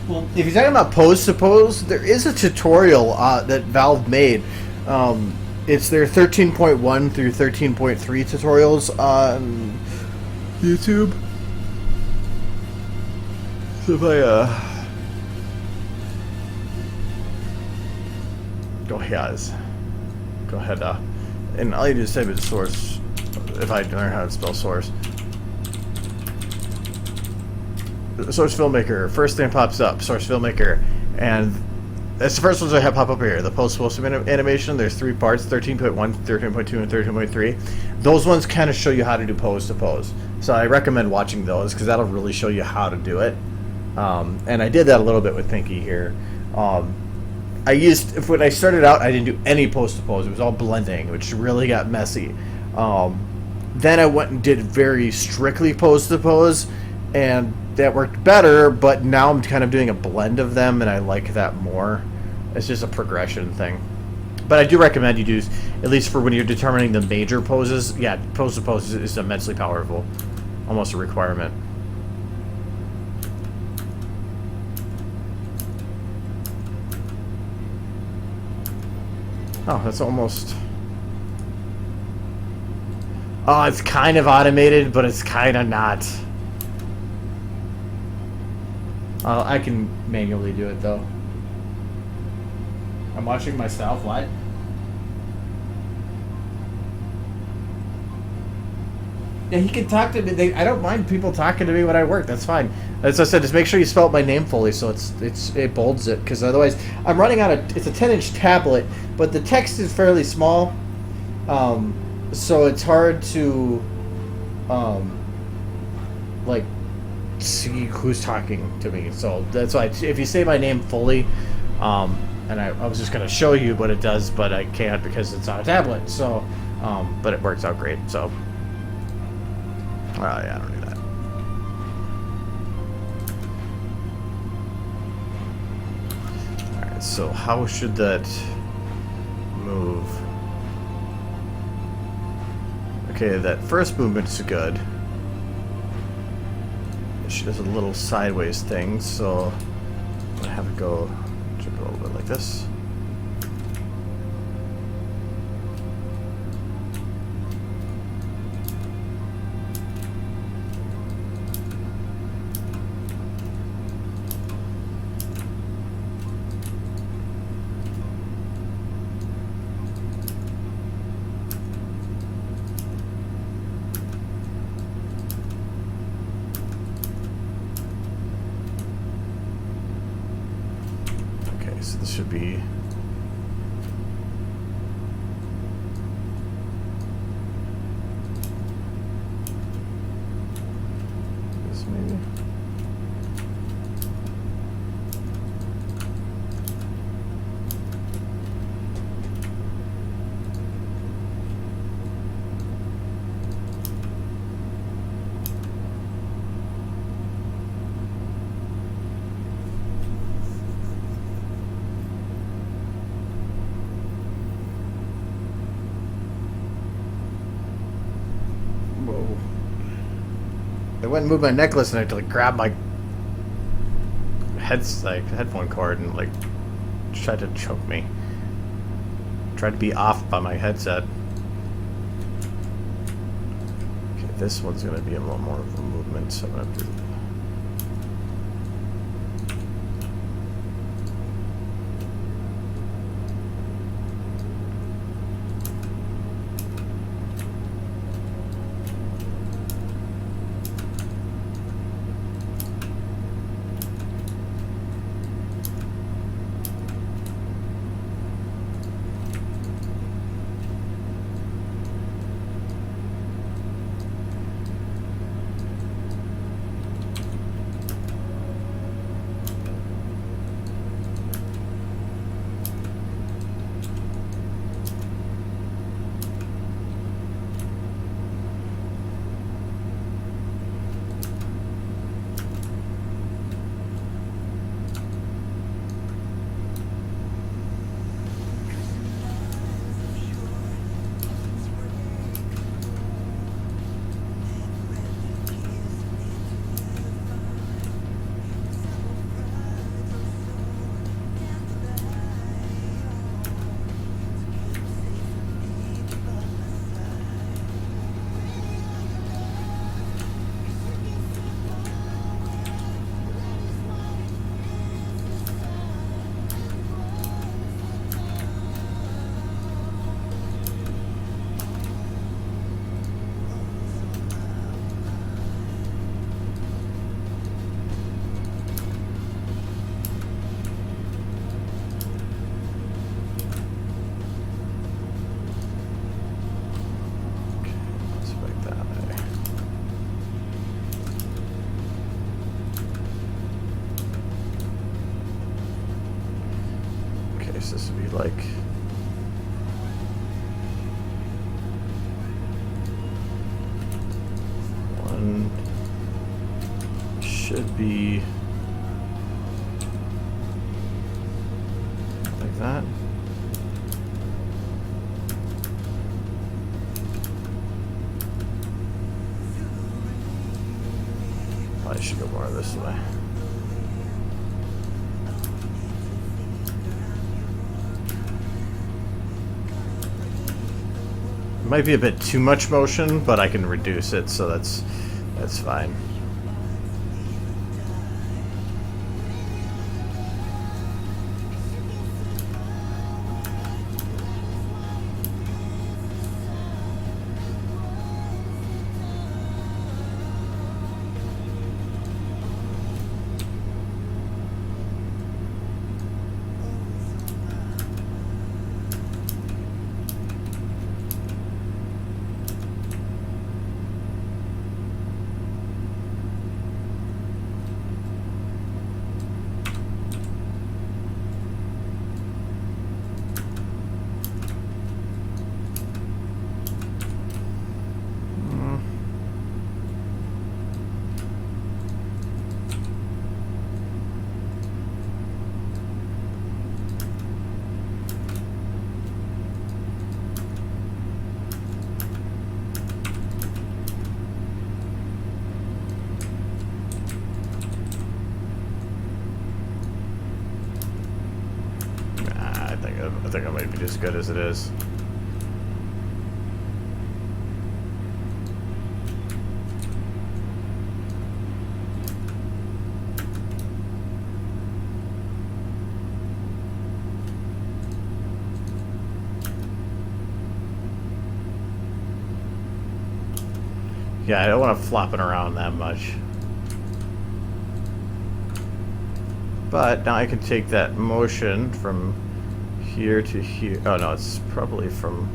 well, if you're talking about pose to pose, there is a tutorial that Valve made. It's their 13.1 through 13.3 tutorials on YouTube. So if I go ahead, and all you do is type in source. If I learn how to spell source, source filmmaker. First thing pops up, source filmmaker, and that's the first ones I have pop up here. The post animation. There's 3 parts: 13.1, 13.2, and 13.3. Those ones kind of show you how to do pose to pose. So I recommend watching those because that'll really show you how to do it. And I did that a little bit with Pinky here. When I started out, I didn't do any pose to pose. It was all blending, which really got messy. Then I went and did very strictly pose to pose, and that worked better. But now I'm kind of doing a blend of them, and I like that more. It's just a progression thing. But I do recommend you do, at least for when you're determining the major poses. Yeah, pose to pose is immensely powerful, almost a requirement. Oh, that's almost... Oh, it's kind of automated, but it's kind of not. I can manually do it, though. I'm watching myself. What? Yeah, he can talk to me. I don't mind people talking to me when I work. That's fine. As I said, just make sure you spell out my name fully so it bolds it, because otherwise I'm running on it's a 10-inch tablet, but the text is fairly small, so it's hard to like see who's talking to me. So that's why if you say my name fully, and I was just gonna show you what it does, but I can't because it's on a tablet. So, but it works out great. So. Oh, yeah, I don't do that. Alright, so how should that move? Okay, that first movement's good. She does a little sideways thing, so I'm gonna have it go a little bit like this. So this should be this maybe. I went and moved my necklace and I had to like grab my headphone cord and like tried to choke me. Tried to be off by my headset. Okay, this one's gonna be a little more of a movement, so I'm gonna do this would be like one should be like that. Probably should go more this way. Might be a bit too much motion, but I can reduce it, so that's fine. I think I might be as good as it is. Yeah, I don't want to flop it around that much. But now I can take that motion from here to here. Oh no, it's probably from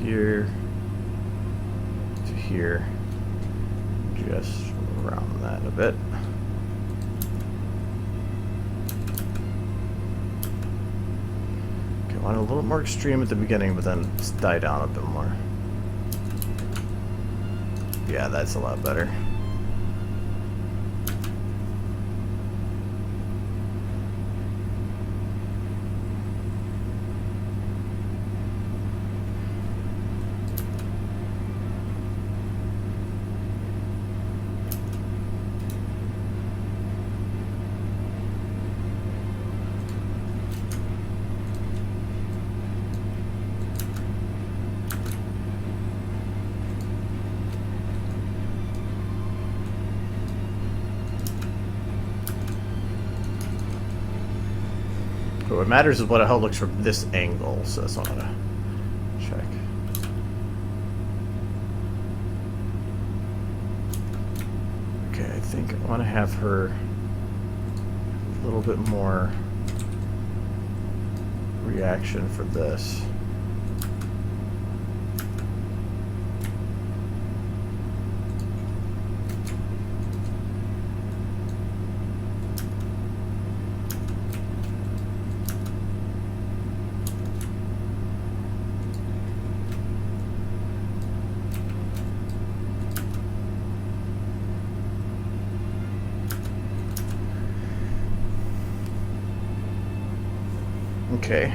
here to here. Just round that a bit. Okay, I want a little more extreme at the beginning, but then die down a bit more. Yeah, that's a lot better. But what matters is what how it looks from this angle, so that's what I'm gonna check. Okay, I think I want to have her a little bit more reaction for this. Okay,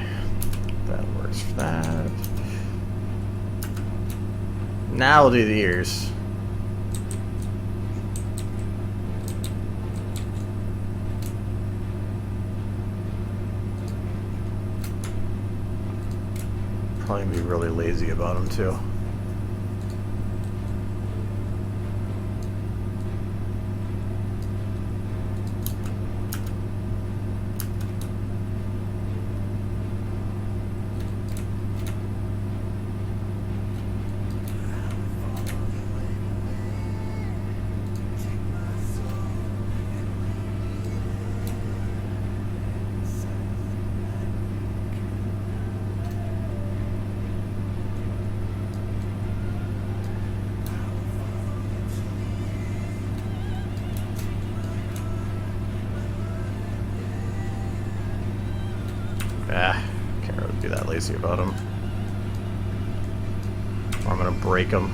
that works for that. Now we'll do the ears. Probably be really lazy about them too. Can't really be that lazy about them. Or I'm gonna break them.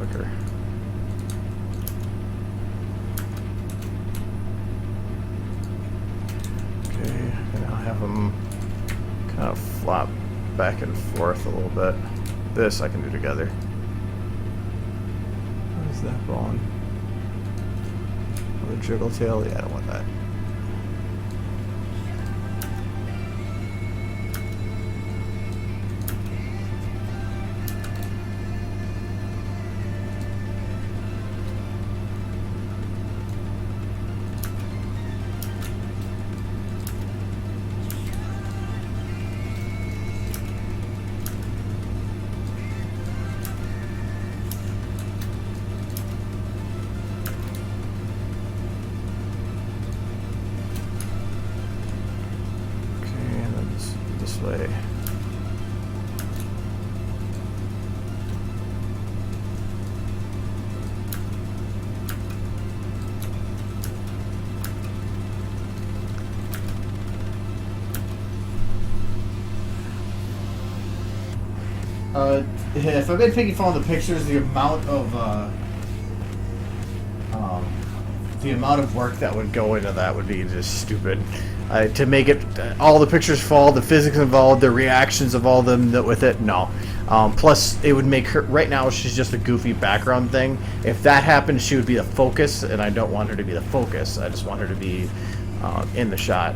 quicker. Okay, and I'll have them kind of flop back and forth a little bit. This I can do together. What is that bone? Oh, the jiggle tail? Yeah, I don't want that. Way. If I've been picking from the pictures, the amount of work that would go into that would be just stupid. To make it all the pictures fall, the physics involved, the reactions of all them with it, no. Plus, it would make her right now. She's just a goofy background thing. If that happened, she would be the focus, and I don't want her to be the focus. I just want her to be in the shot.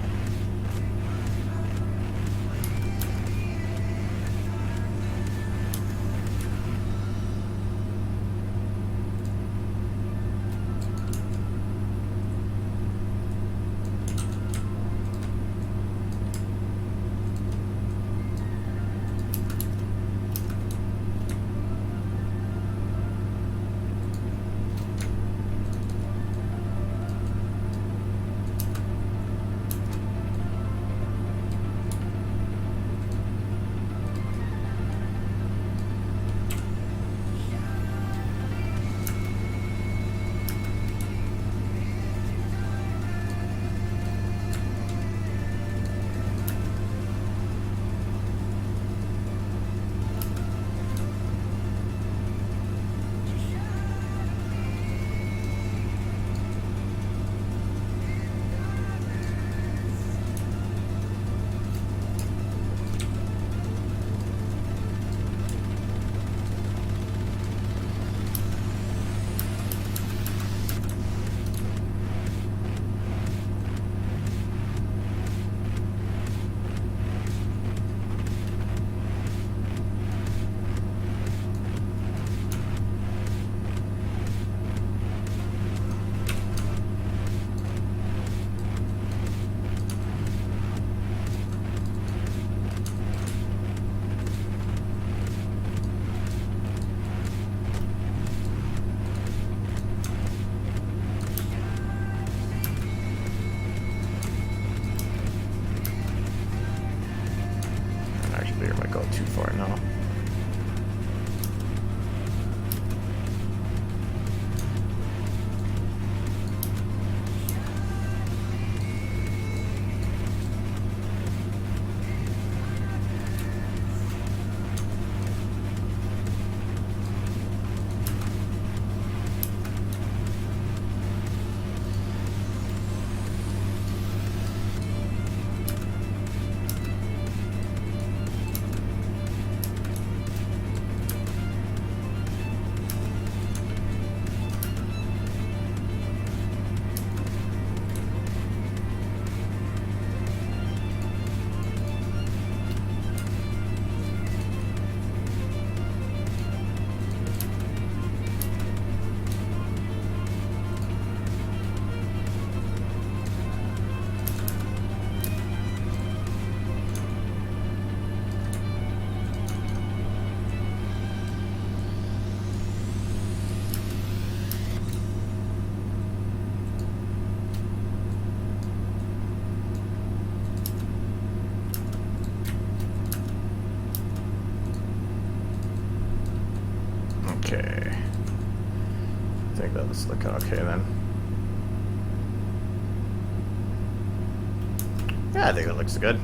Actually, I might go too far now. Okay. I think that's looking okay then. Yeah, I think that looks good.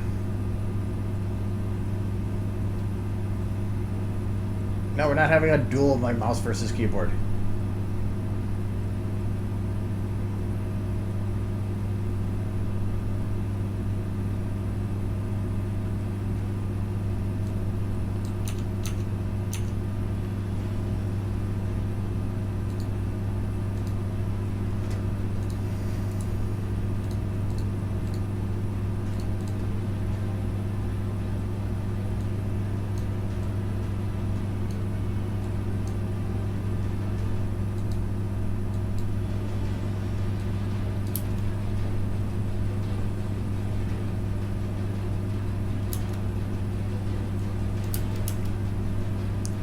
No, we're not having a duel of my mouse versus keyboard.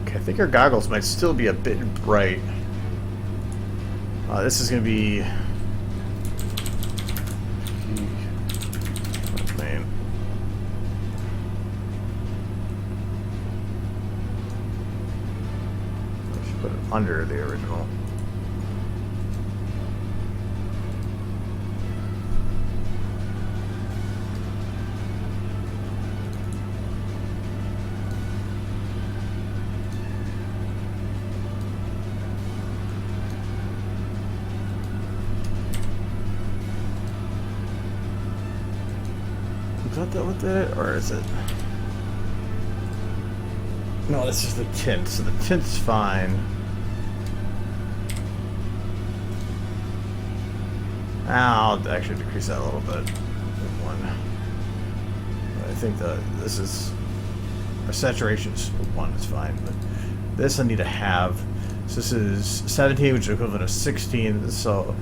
I think our goggles might still be a bit bright. This is going to be... main. I should put it under the original. Is that what did it? Or is it? No, this is the tint, so the tint's fine. I'll actually decrease that a little bit. One. I think this is our saturation is 1 is fine, but this I need to have. So this is 17, which is equivalent of 16. So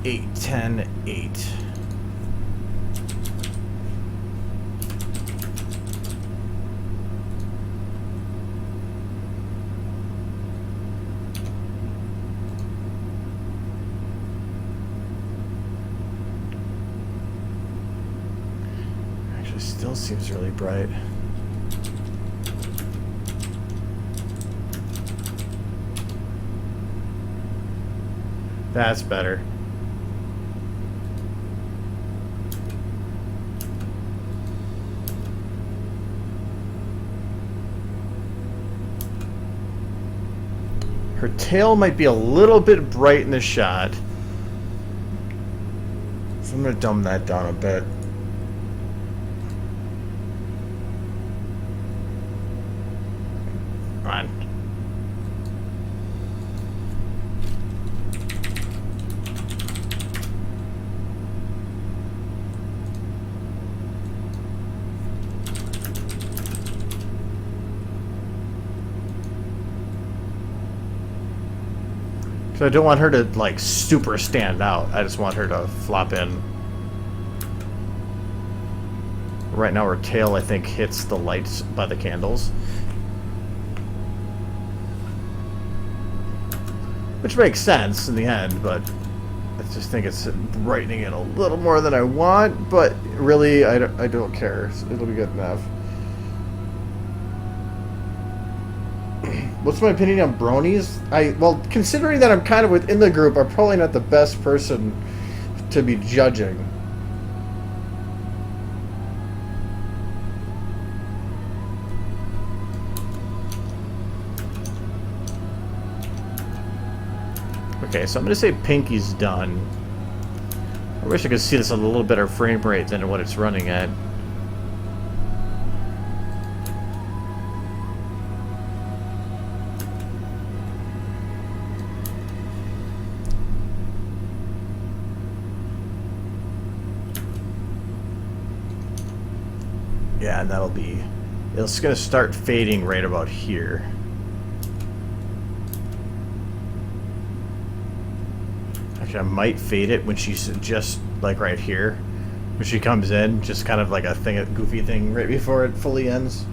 8, 10, 8. Still seems really bright. That's better. Her tail might be a little bit bright in the shot, so I'm going to dumb that down a bit. So I don't want her to like super stand out. I just want her to flop in. Right now her tail I think hits the lights by the candles. Which makes sense in the end, but I just think it's brightening it a little more than I want, but really I don't care. It'll be good enough. What's my opinion on bronies? Well, considering that I'm kind of within the group, I'm probably not the best person to be judging. Okay, so I'm going to say Pinky's done. I wish I could see this at a little better frame rate than what it's running at. Yeah, and that'll be... It's going to start fading right about here. Actually, I might fade it when she's just, like, right here. When she comes in, just kind of like a goofy thing right before it fully ends.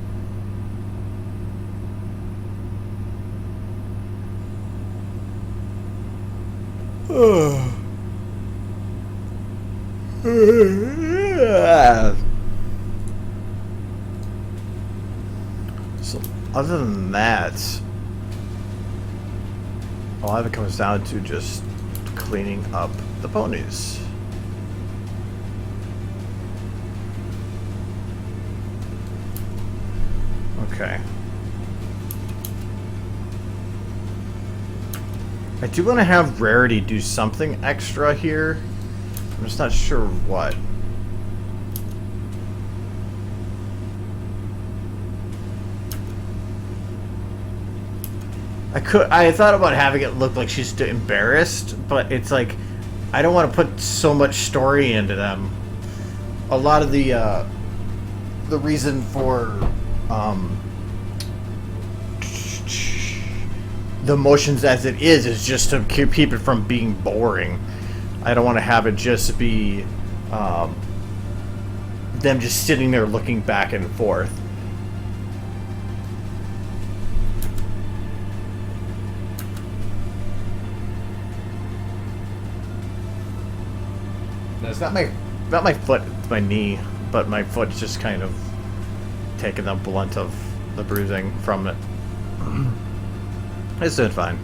So, other than that, a lot of it comes down to just cleaning up the ponies. Okay. I do want to have Rarity do something extra here. I'm just not sure what. I thought about having it look like she's embarrassed, but it's like I don't want to put so much story into them. A lot of the reason for the motions as it is just to keep it from being boring. I don't want to have it just be them just sitting there looking back and forth. No, it's not my foot, it's my knee, but my foot's just kind of taking the blunt of the bruising from it. It's doing fine.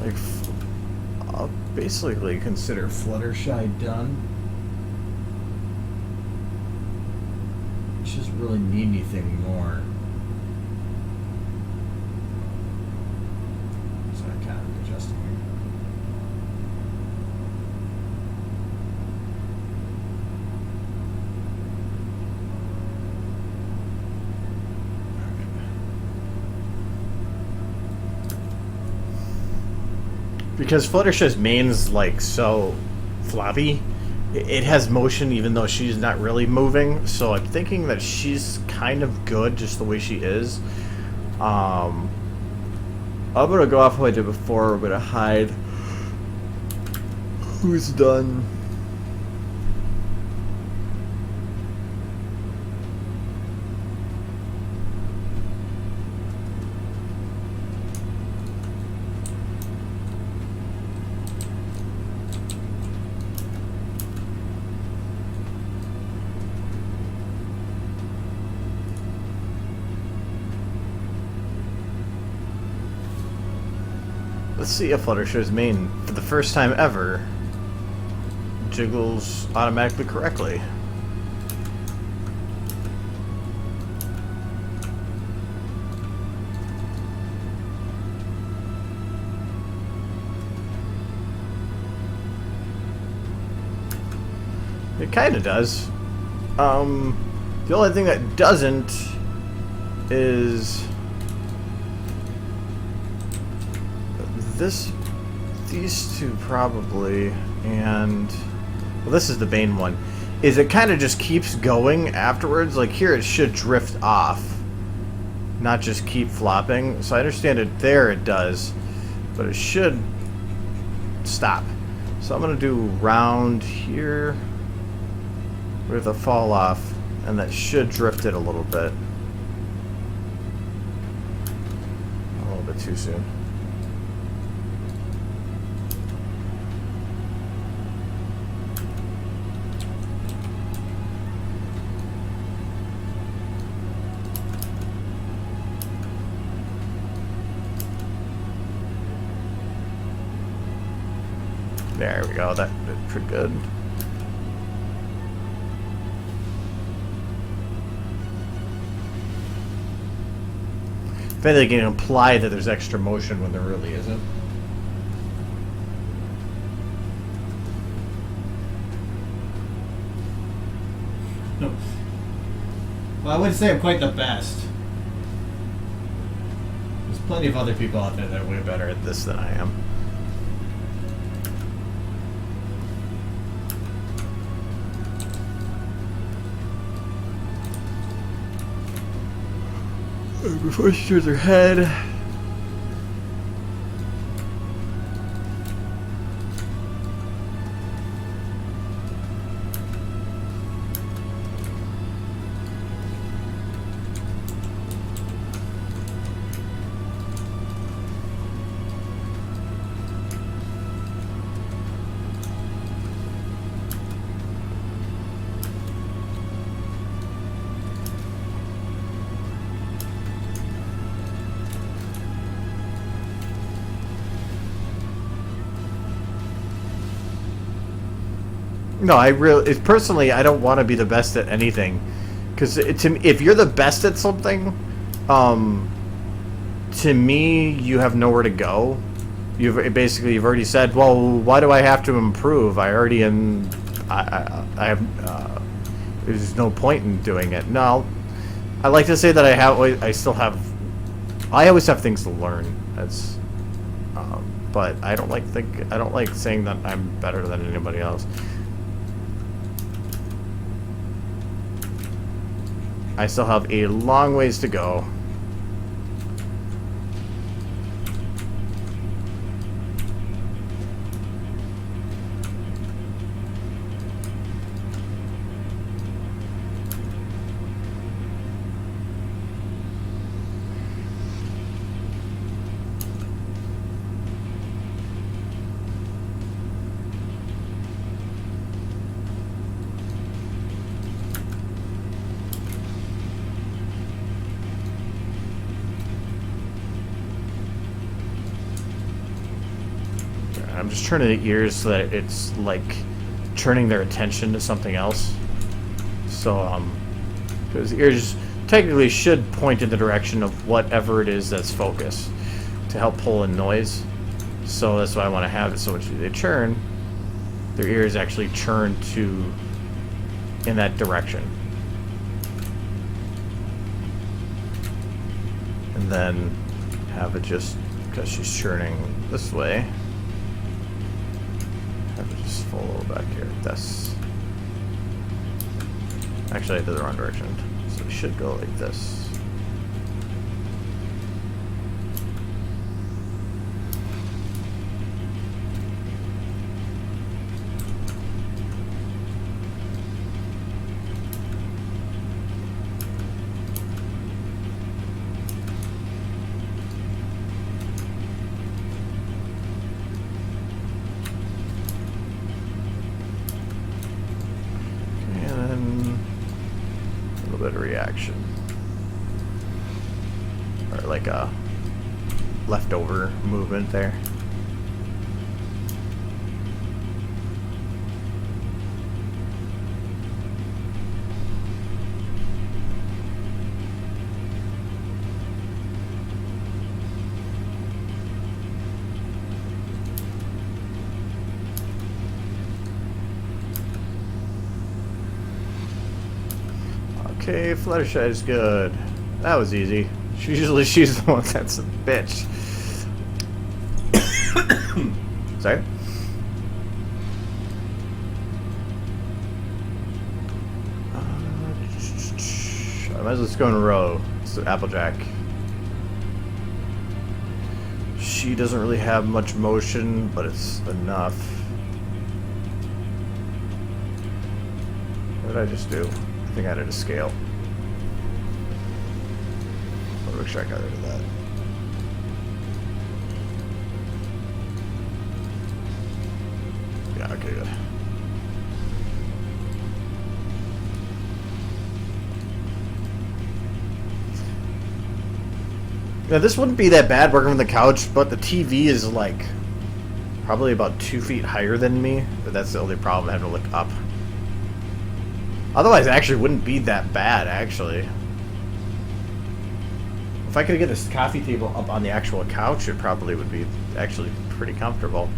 Like, I'll basically consider Fluttershy done. She doesn't really need anything more. So I kind of adjusting here. Because Fluttershy's main's like so floppy, it has motion even though she's not really moving. So I'm thinking that she's kind of good just the way she is. I'm gonna go off what I did before. We're gonna hide who's done. Let's see if Fluttershy's main, for the first time ever, jiggles automatically correctly. It kind of does. The only thing that doesn't is these two probably, and well, this is the Bane one. Is it kind of just keeps going afterwards? Like here, it should drift off, not just keep flopping. So I understand it there, it does, but it should stop. So I'm gonna do round here with a fall off, and that should drift it a little bit. A little bit too soon. There we go, that did pretty good. If anything, they can imply that there's extra motion when there really isn't. No. Well, I wouldn't say I'm quite the best. There's plenty of other people out there that are way better at this than I am. Before she turns her head. No, I really personally I don't want to be the best at anything, because if you're the best at something, to me you have nowhere to go. You've already said, well, why do I have to improve? I already am. I have. There's no point in doing it. No, I like to say that I still have. I always have things to learn. That's. But I don't like saying that I'm better than anybody else. I still have a long ways to go. I'm just turning the ears so that it's like turning their attention to something else. So, because the ears technically should point in the direction of whatever it is that's focused to help pull in noise. So that's why I want to have it so when they churn, their ears actually churn to in that direction. And then have it just, because she's churning this way, have it just fall a little back here. That's actually I did the wrong direction. So it should go like this. Bit of reaction, or like a leftover movement there. Okay, Fluttershy is good. That was easy. Usually she's the one that's a bitch. Sorry? I might as well just go in a row. So Applejack. She doesn't really have much motion, but it's enough. What did I just do? I think I did a scale. I'll make sure I got rid of that. Yeah, okay, good. Yeah, this wouldn't be that bad working from the couch, but the TV is like probably about 2 feet higher than me, but that's the only problem, I have to look up. Otherwise, it actually wouldn't be that bad, actually. If I could get this coffee table up on the actual couch, it probably would be actually pretty comfortable.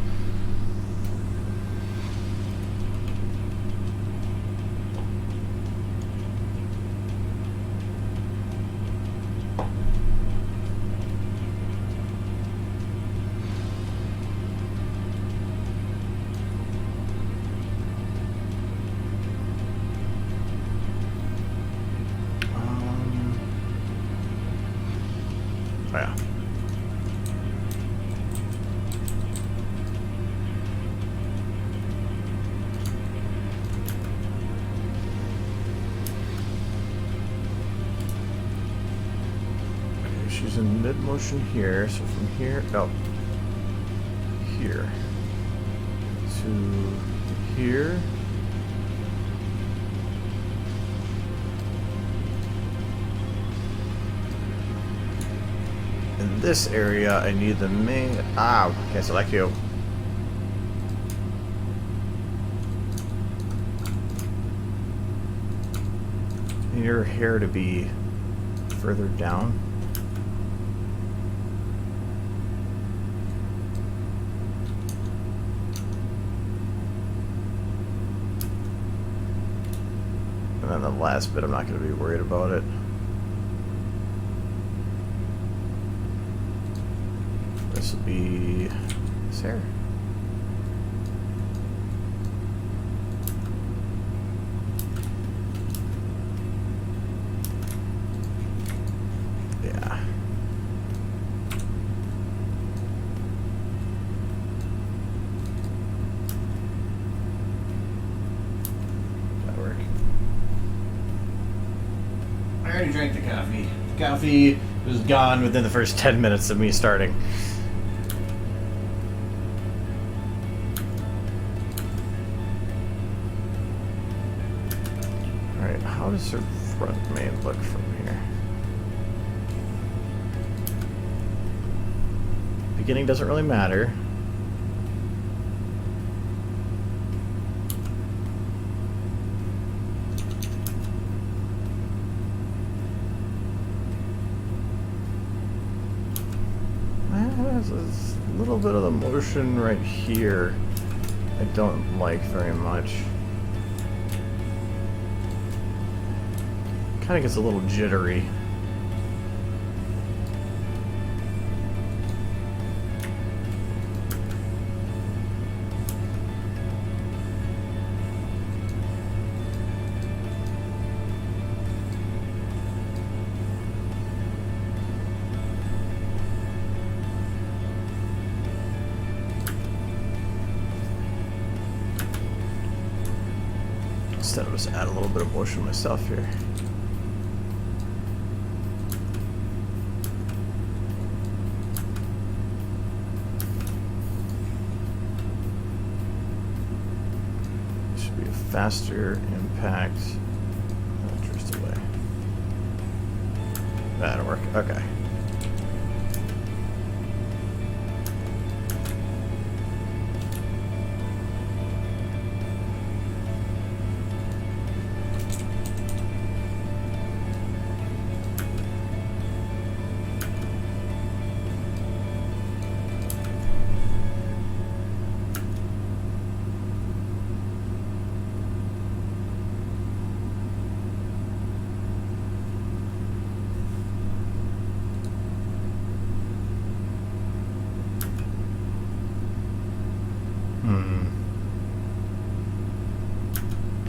Yeah. Okay, she's in mid motion here, so from here, no, here to here. In this area, I need the main. Ah, can't select you. your hair to be further down. And then the last bit, I'm not going to be worried about it. This will be his hair. Yeah. That work. I already drank the coffee. The coffee was gone within the first 10 minutes of me starting. Alright, how does her front main look from here? Beginning doesn't really matter. There's a little bit of the motion right here I don't like very much. Kind of gets a little jittery. Instead, I'll just add a little bit of motion myself here. Should be a faster impact. Just away. That'll work. Okay.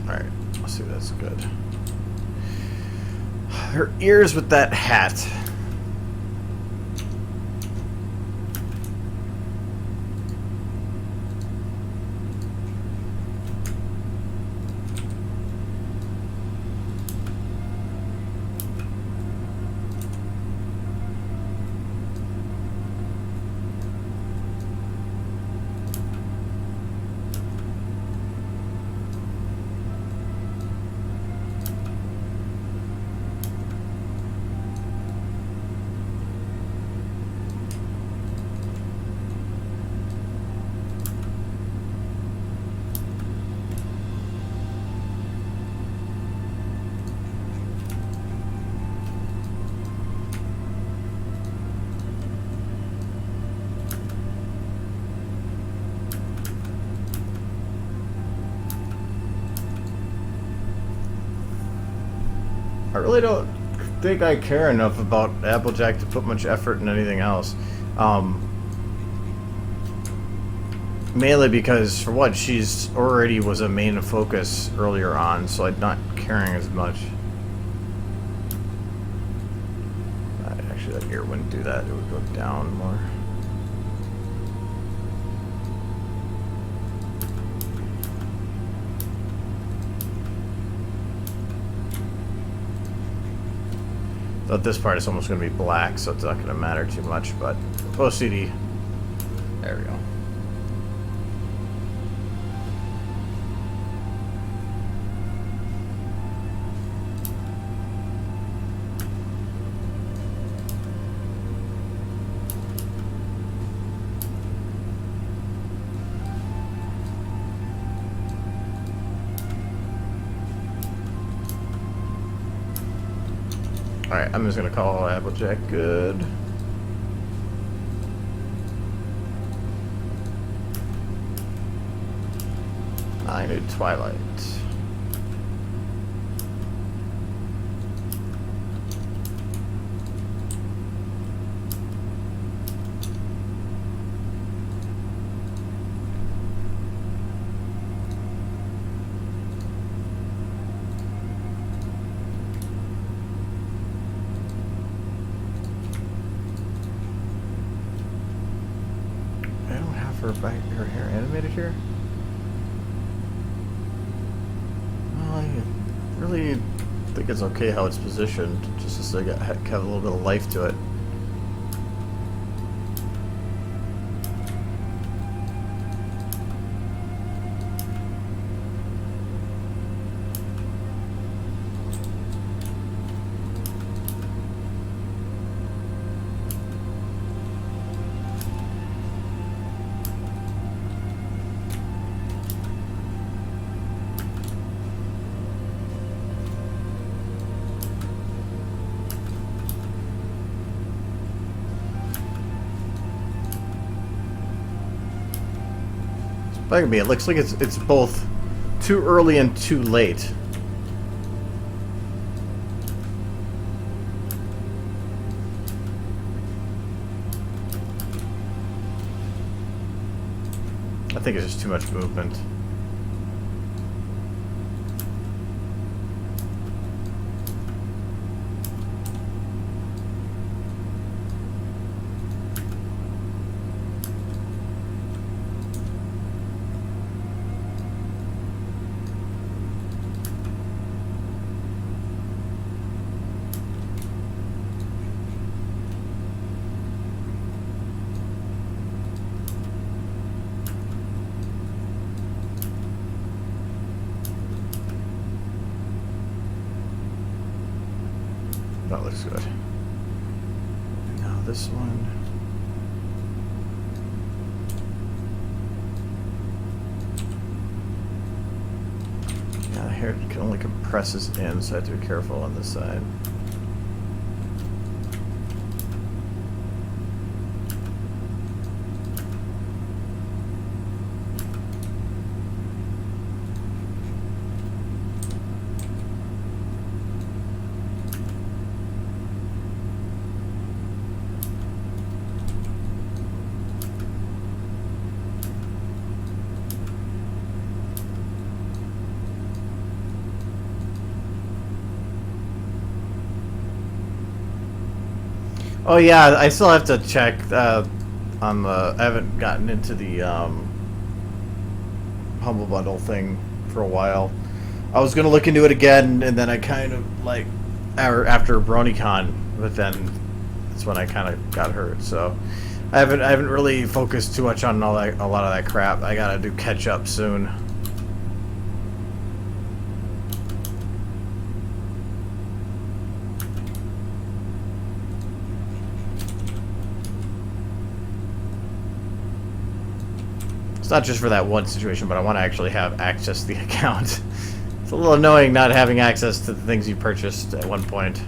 Alright, let's see, that's good. Her ears with that hat. I really don't think I care enough about Applejack to put much effort in anything else. Mainly because, for what, she's already was a main focus earlier on, so I'm not caring as much. Actually, that ear wouldn't do that. It would go down more. But this part is almost going to be black, so it's not going to matter too much, but OCD. There we go. Alright, I'm just gonna call Applejack good. I need Twilight. Her hair animated here? Well, I really think it's okay how it's positioned, just to have a little bit of life to it. Bugging me. It looks like it's both too early and too late. I think it's just too much movement. That looks good. Now this one. Yeah, the hair can only compresses in, so I have to be careful on this side. Oh yeah, I still have to check on the. I haven't gotten into the Humble Bundle thing for a while. I was gonna look into it again, and then I kind of like after BronyCon, but then that's when I kind of got hurt. So I haven't really focused too much on a lot of that crap. I gotta do catch up soon. It's not just for that one situation, but I want to actually have access to the account. It's a little annoying not having access to the things you purchased at one point.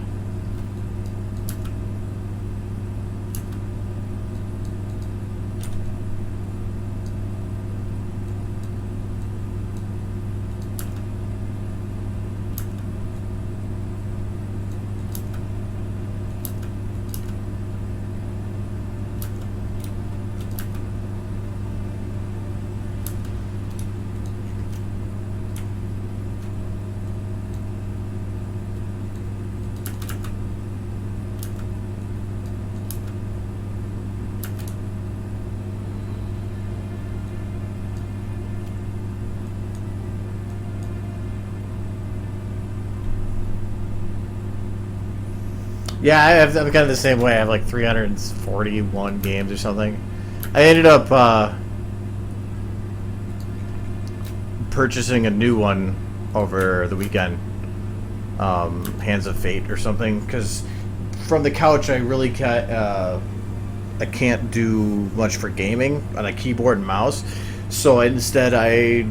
Yeah, I'm kind of the same way. I have like 341 games or something. I ended up purchasing a new one over the weekend, Hands of Fate or something, because from the couch I really I can't do much for gaming on a keyboard and mouse. So instead I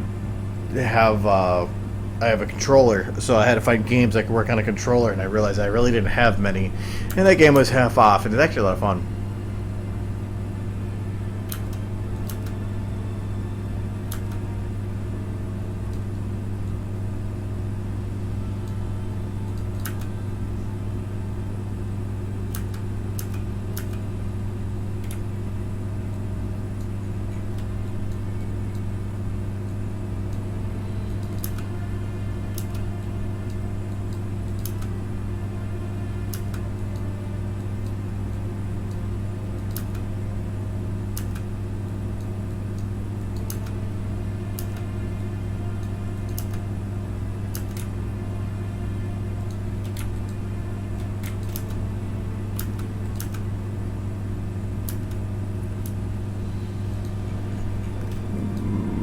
have I I have a controller, so I had to find games I could work on a controller, and I realized I really didn't have many, and that game was half off, and it's actually a lot of fun.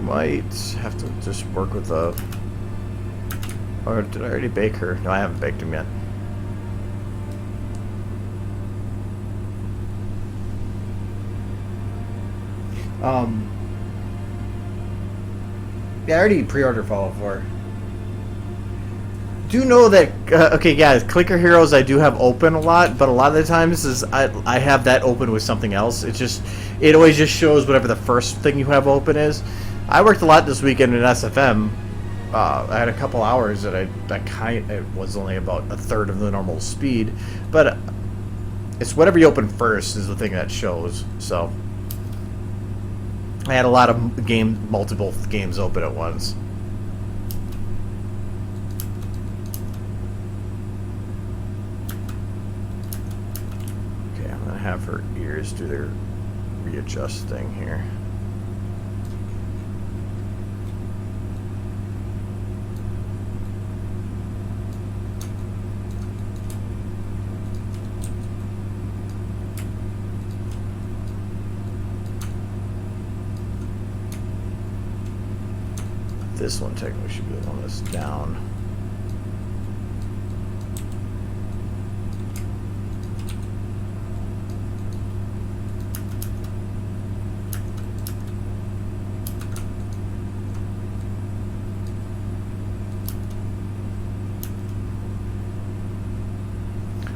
Might have to just work with a... Or did I already bake her? No, I haven't baked him yet. Yeah, I already pre-ordered Fallout 4. Do know that okay, yeah, Clicker Heroes I do have open a lot, but a lot of the times is I have that open with something else. It always just shows whatever the first thing you have open is. I worked a lot this weekend in SFM. I had a couple hours that it was only about a third of the normal speed, but it's whatever you open first is the thing that shows. So I had a lot of multiple games open at once. Okay, I'm gonna have her ears do their readjusting here. This one technically should be the one that's down.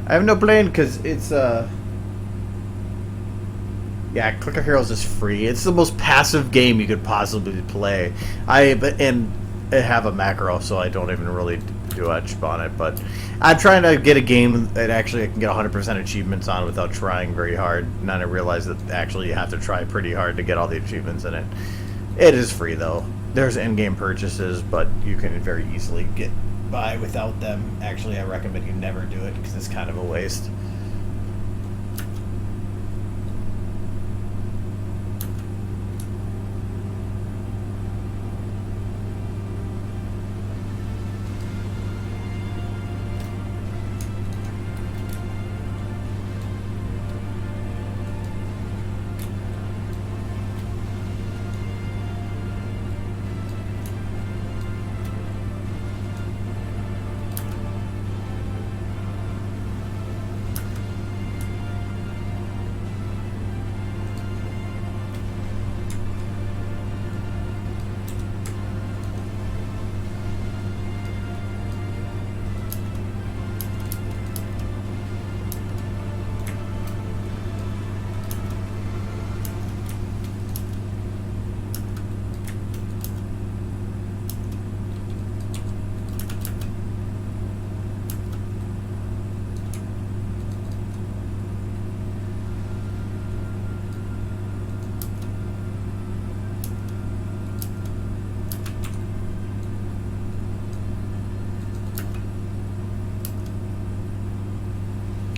I have no plan because it's yeah, Clicker Heroes is free. It's the most passive game you could possibly play. I have a macro, so I don't even really do much on it. But I'm trying to get a game that actually I can get 100% achievements on without trying very hard. And then I realized that actually you have to try pretty hard to get all the achievements in it. It is free though. There's in-game purchases, but you can very easily get by without them. Actually, I recommend you never do it because it's kind of a waste.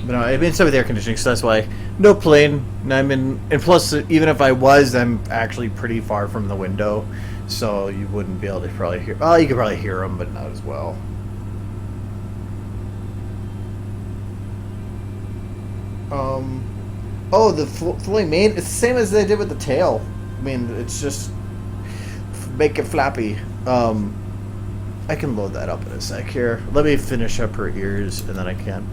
But no, I'm inside with air conditioning, so that's why no plane. And plus, even if I was, I'm actually pretty far from the window, so you wouldn't be able to probably hear. Well, you could probably hear them, but not as well. Oh, the floating mane. It's the same as they did with the tail. I mean, it's just make it flappy. I can load that up in a sec here. Let me finish up her ears, and then I can.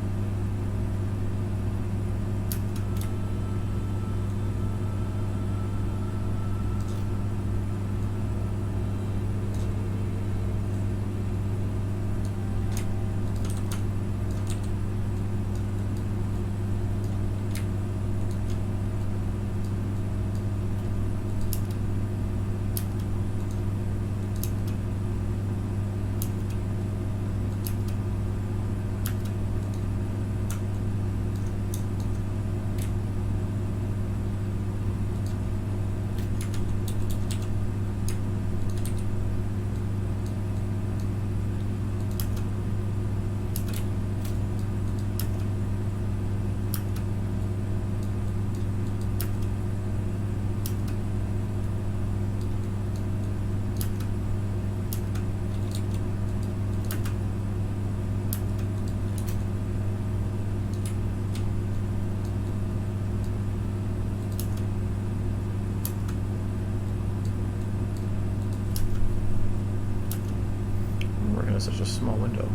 has such a small window.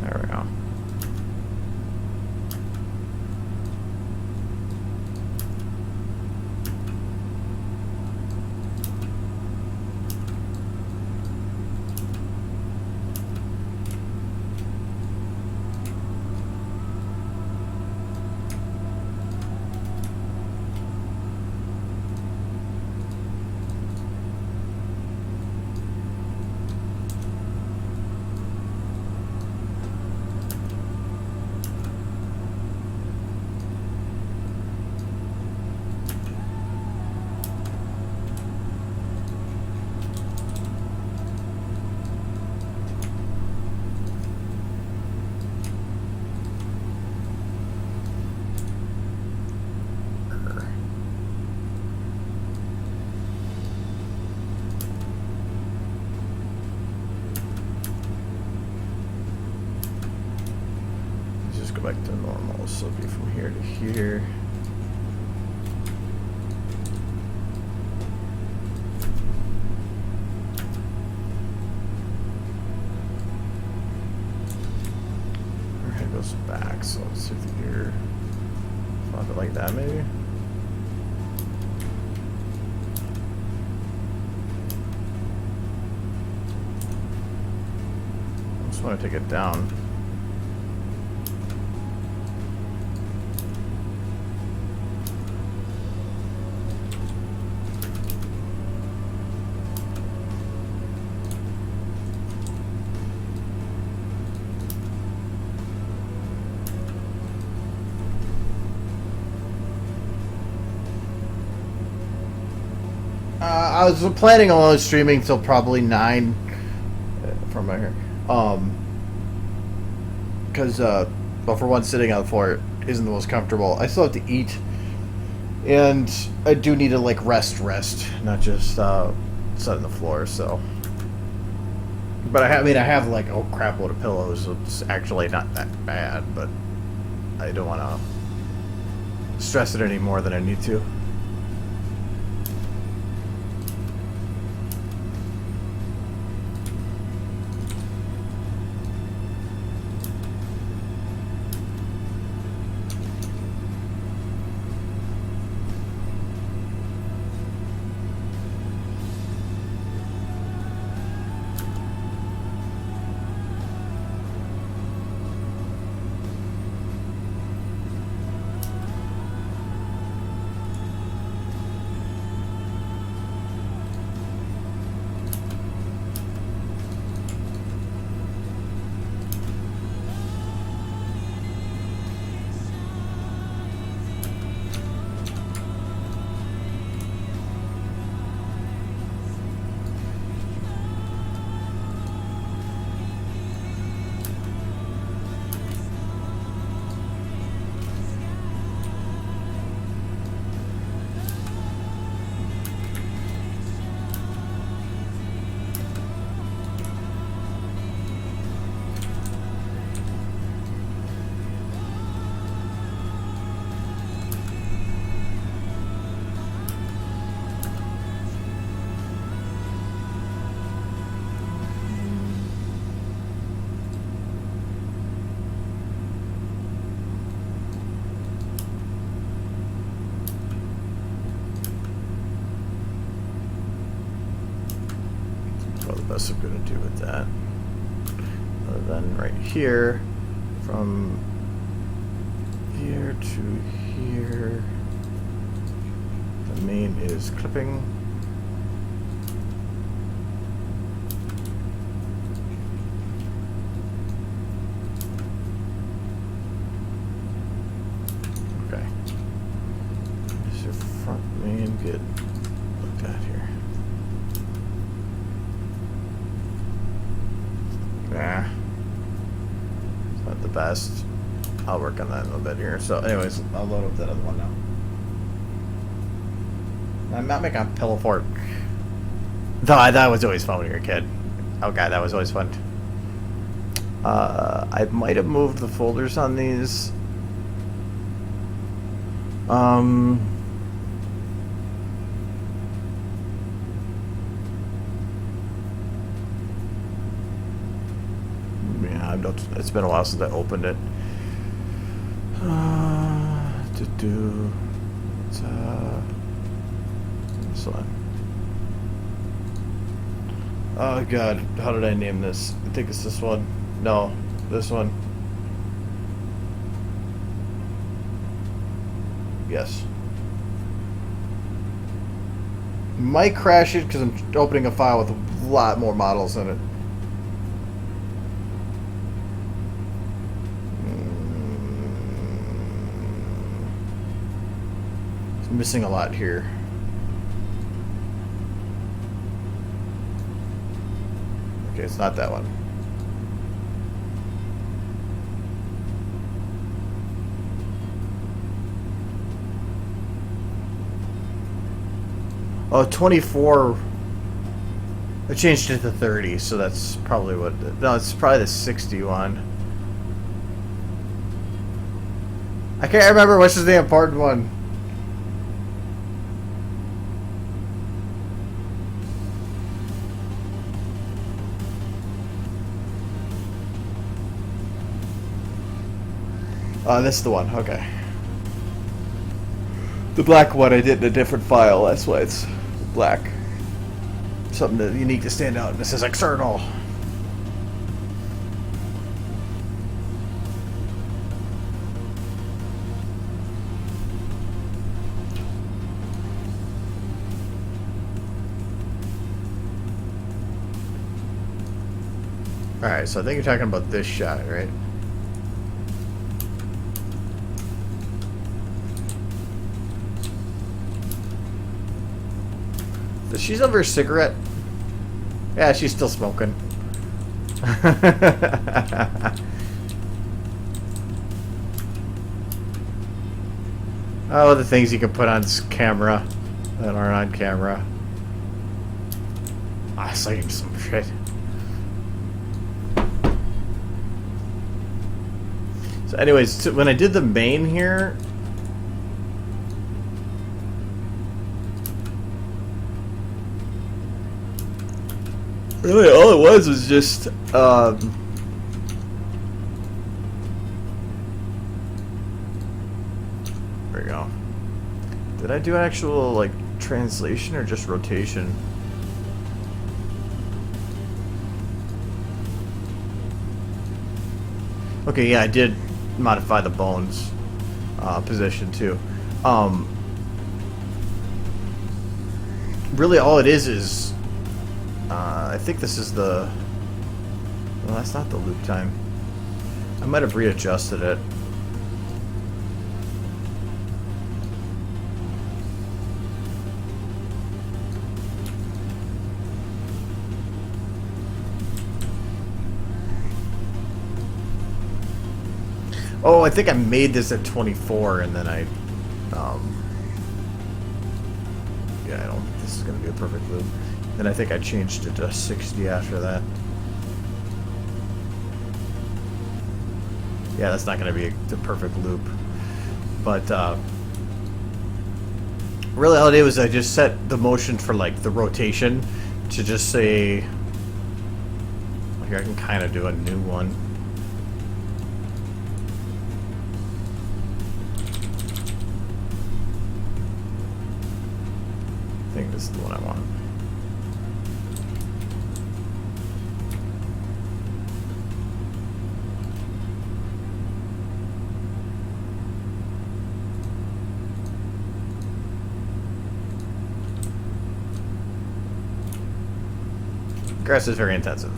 There we go. Back to normal, so it'll be from here to here. Our head goes back, so let's see through here. Flop it like that, maybe. I just want to take it down. I was planning on only streaming till probably 9 from my hair. Because, well, for one, sitting on the floor isn't the most comfortable. I still have to eat, and I do need to, like, rest, not just sit on the floor, so. But I have, like, a crap load of pillows, so it's actually not that bad, but I don't want to stress it any more than I need to. Best I'm gonna do with that, other than right here, from here to here, the main is clipping. Okay, is your front main get looked at here? Nah, it's not the best. I'll work on that in a little bit here. So anyways, I'll load up that other one now. I'm not making a pillow fort. Though that was always fun when you were a kid. Oh god, that was always fun. I might have moved the folders on these. window. It's been a while since I opened it. This one. Oh god, how did I name this? I think it's this one. No, this one. Yes. Might crash it because I'm opening a file with a lot more models in it. It's missing a lot here. Okay, it's not that one. Oh, 24. I changed it to 30, so that's probably what... No, it's probably the 61. I can't remember which is the important one. This is the one. Okay. The black one I did in a different file. That's why it's black. Something that unique to stand out. This is external. Alright, so I think you're talking about this shot, right? Does she have her cigarette? Yeah, she's still smoking. Oh, the things you can put on camera that aren't on camera. I saw you some shit. So anyways, when I did the main here, really, all it was just, there we go. Did I do actual, like, translation or just rotation? Okay, yeah, I did modify the bones position too. Really, all it is I think this is the... Well, that's not the loop time. I might have readjusted it. Oh, I think I made this at 24 and then I... yeah, I don't think this is going to be a perfect loop. Then I think I changed it to 60 after that. Yeah, that's not going to be the perfect loop. But, really all I did was I just set the motion for, like, the rotation to just say... Like, I can kind of do a new one. I think this is the one I want. Grass is very intensive.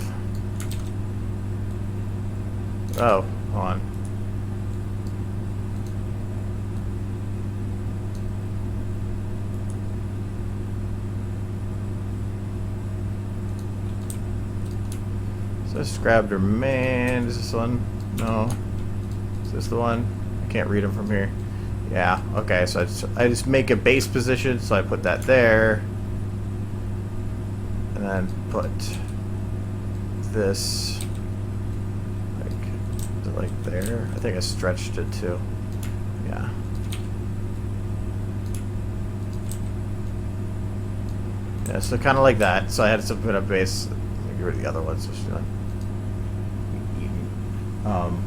Oh, hold on. So I just grabbed her man. Is this one? No. Is this the one? I can't read them from here. Yeah, okay, so I just make a base position, so I put that there. And then put this like there. I think I stretched it too. Yeah. Yeah, so kind of like that. So I had to put a base. Let me get rid of the other ones. So Um,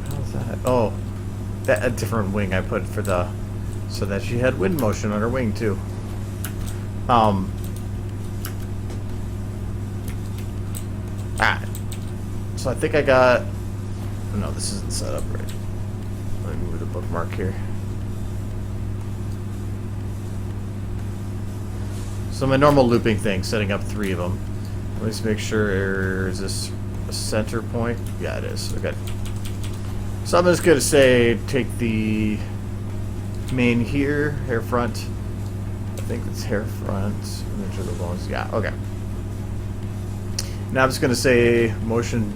how's that? Oh, that a different wing I put for the, so that she had wind motion on her wing too. So I think I got. Oh, no, this isn't set up right. Let me move the bookmark here. So my normal looping thing, setting up 3 of them. Let me just make sure, is this a center point? Yeah, it is. Okay. So I'm just going to say, take the main here, hair front. I think it's hair front. Make sure the bones. Yeah, okay. Now I'm just going to say motion.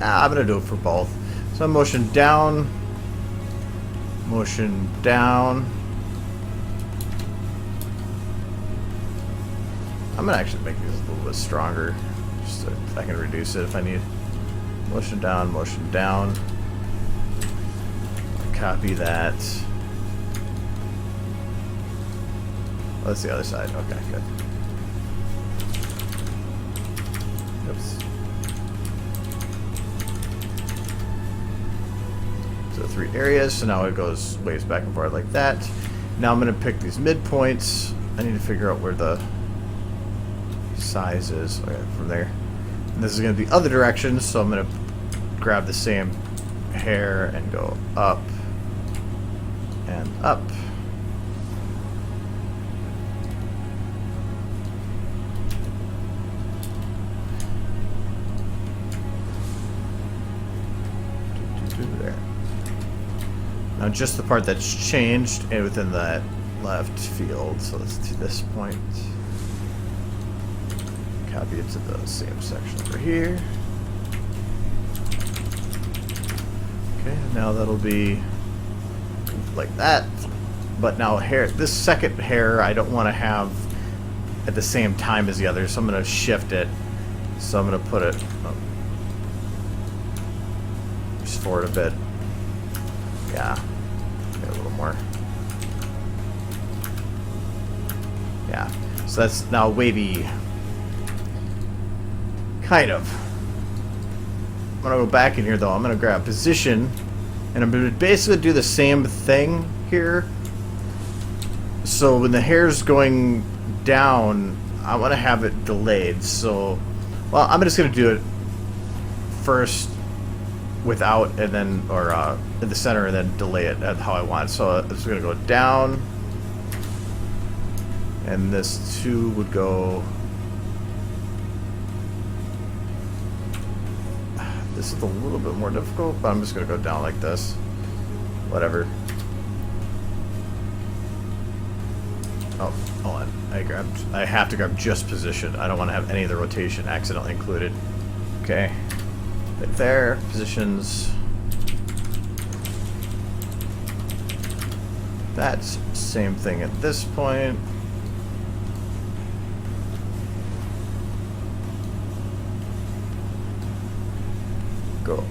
I'm going to do it for both. So motion down. Motion down. I'm going to actually make these a little bit stronger. Just so I can reduce it if I need. Motion down, motion down. Copy that. Oh, that's the other side. Okay, good. Oops. So 3 areas. So now it goes waves back and forth like that. Now I'm going to pick these midpoints. I need to figure out where the size is. Okay, from there. And this is going to be the other direction. So I'm going to grab the same hair and go up and up. There. Now just the part that's changed and within that left field. So let's do this point. Copy it to the same section over here. Okay, now that'll be like that. But now hair, this second hair I don't want to have at the same time as the other, so I'm going to shift it. So I'm going to put it just forward a bit. Yeah, a little more. Yeah, so that's now wavy. Kind of. I'm going to go back in here though. I'm going to grab position and I'm going to basically do the same thing here. So when the hair's going down, I want to have it delayed. So, well, I'm just going to do it first without and then, or in the center and then delay it at how I want. So it's going to go down. And this 2 would go. This is a little bit more difficult, but I'm just going to go down like this. Whatever. Oh, hold on. I have to grab just position. I don't want to have any of the rotation accidentally included. Okay. Right there. Positions. That's same thing at this point. Go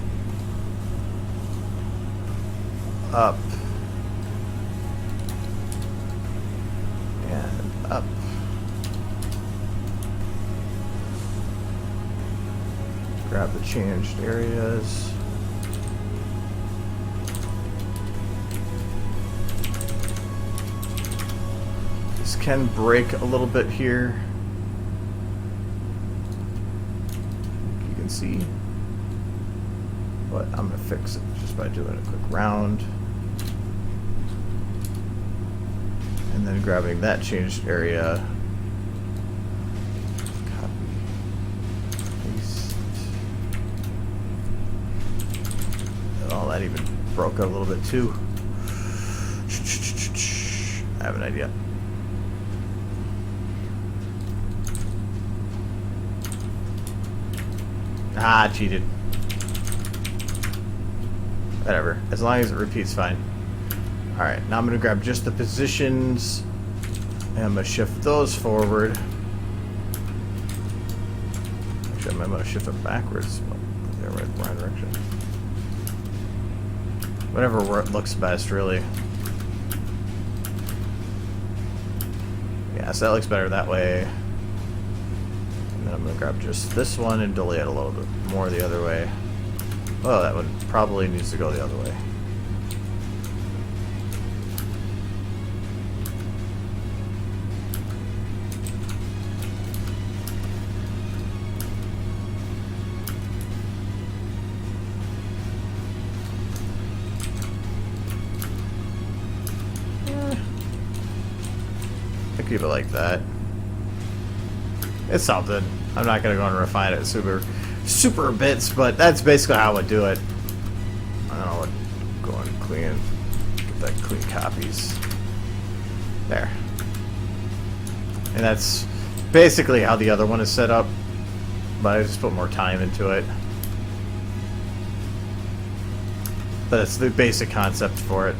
up and up. Grab the changed areas. This can break a little bit here. You can see. But I'm going to fix it just by doing a quick round. And then grabbing that changed area. Copy. Paste. Oh, that even broke out a little bit too. I have an idea. Ah, cheated. Whatever. As long as it repeats, fine. Alright, now I'm going to grab just the positions. And I'm going to shift those forward. Actually, I'm going to shift them backwards. They're right in the right direction. Whatever looks best, really. Yeah, Yeah, so that looks better that way. And then I'm going to grab just this one and delay it a little bit more the other way. Oh, that one probably needs to go the other way. I keep it like that. It's something. I'm not gonna go and refine it super bits, but that's basically how I would do it. I don't know, go and get that clean copies. There. And that's basically how the other one is set up, but I just put more time into it. But it's the basic concept for it.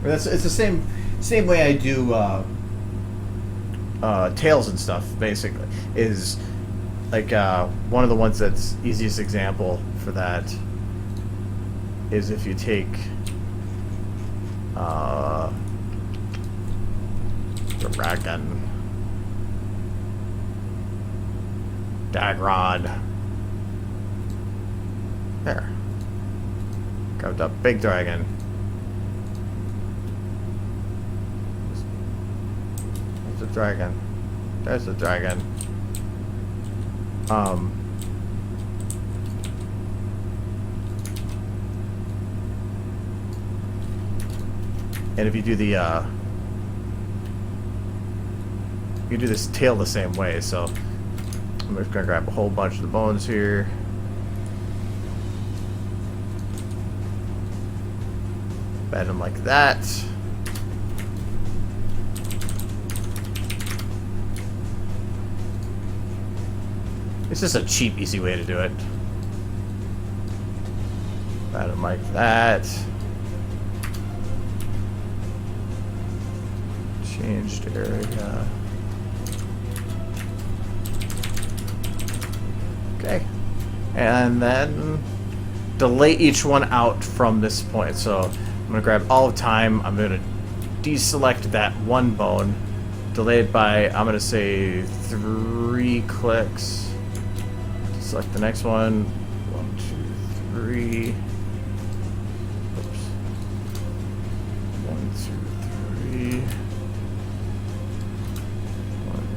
It's the same way I do tails and stuff. Basically, is like one of the ones that's easiest example for that is if you take dragon, Dagrod. There, got the big dragon. The dragon. There's the dragon. And if you do the you do this tail the same way, so I'm just gonna grab a whole bunch of the bones here. Bend them like that. It's just a cheap, easy way to do it. Bend them like that. Changed area. Okay. And then delay each one out from this point. So I'm going to grab all of time. I'm going to deselect that one bone. Delay it by, I'm going to say 3 clicks. Select the next one. 1, 2, 3. Oops. 1, 2, 3. 1,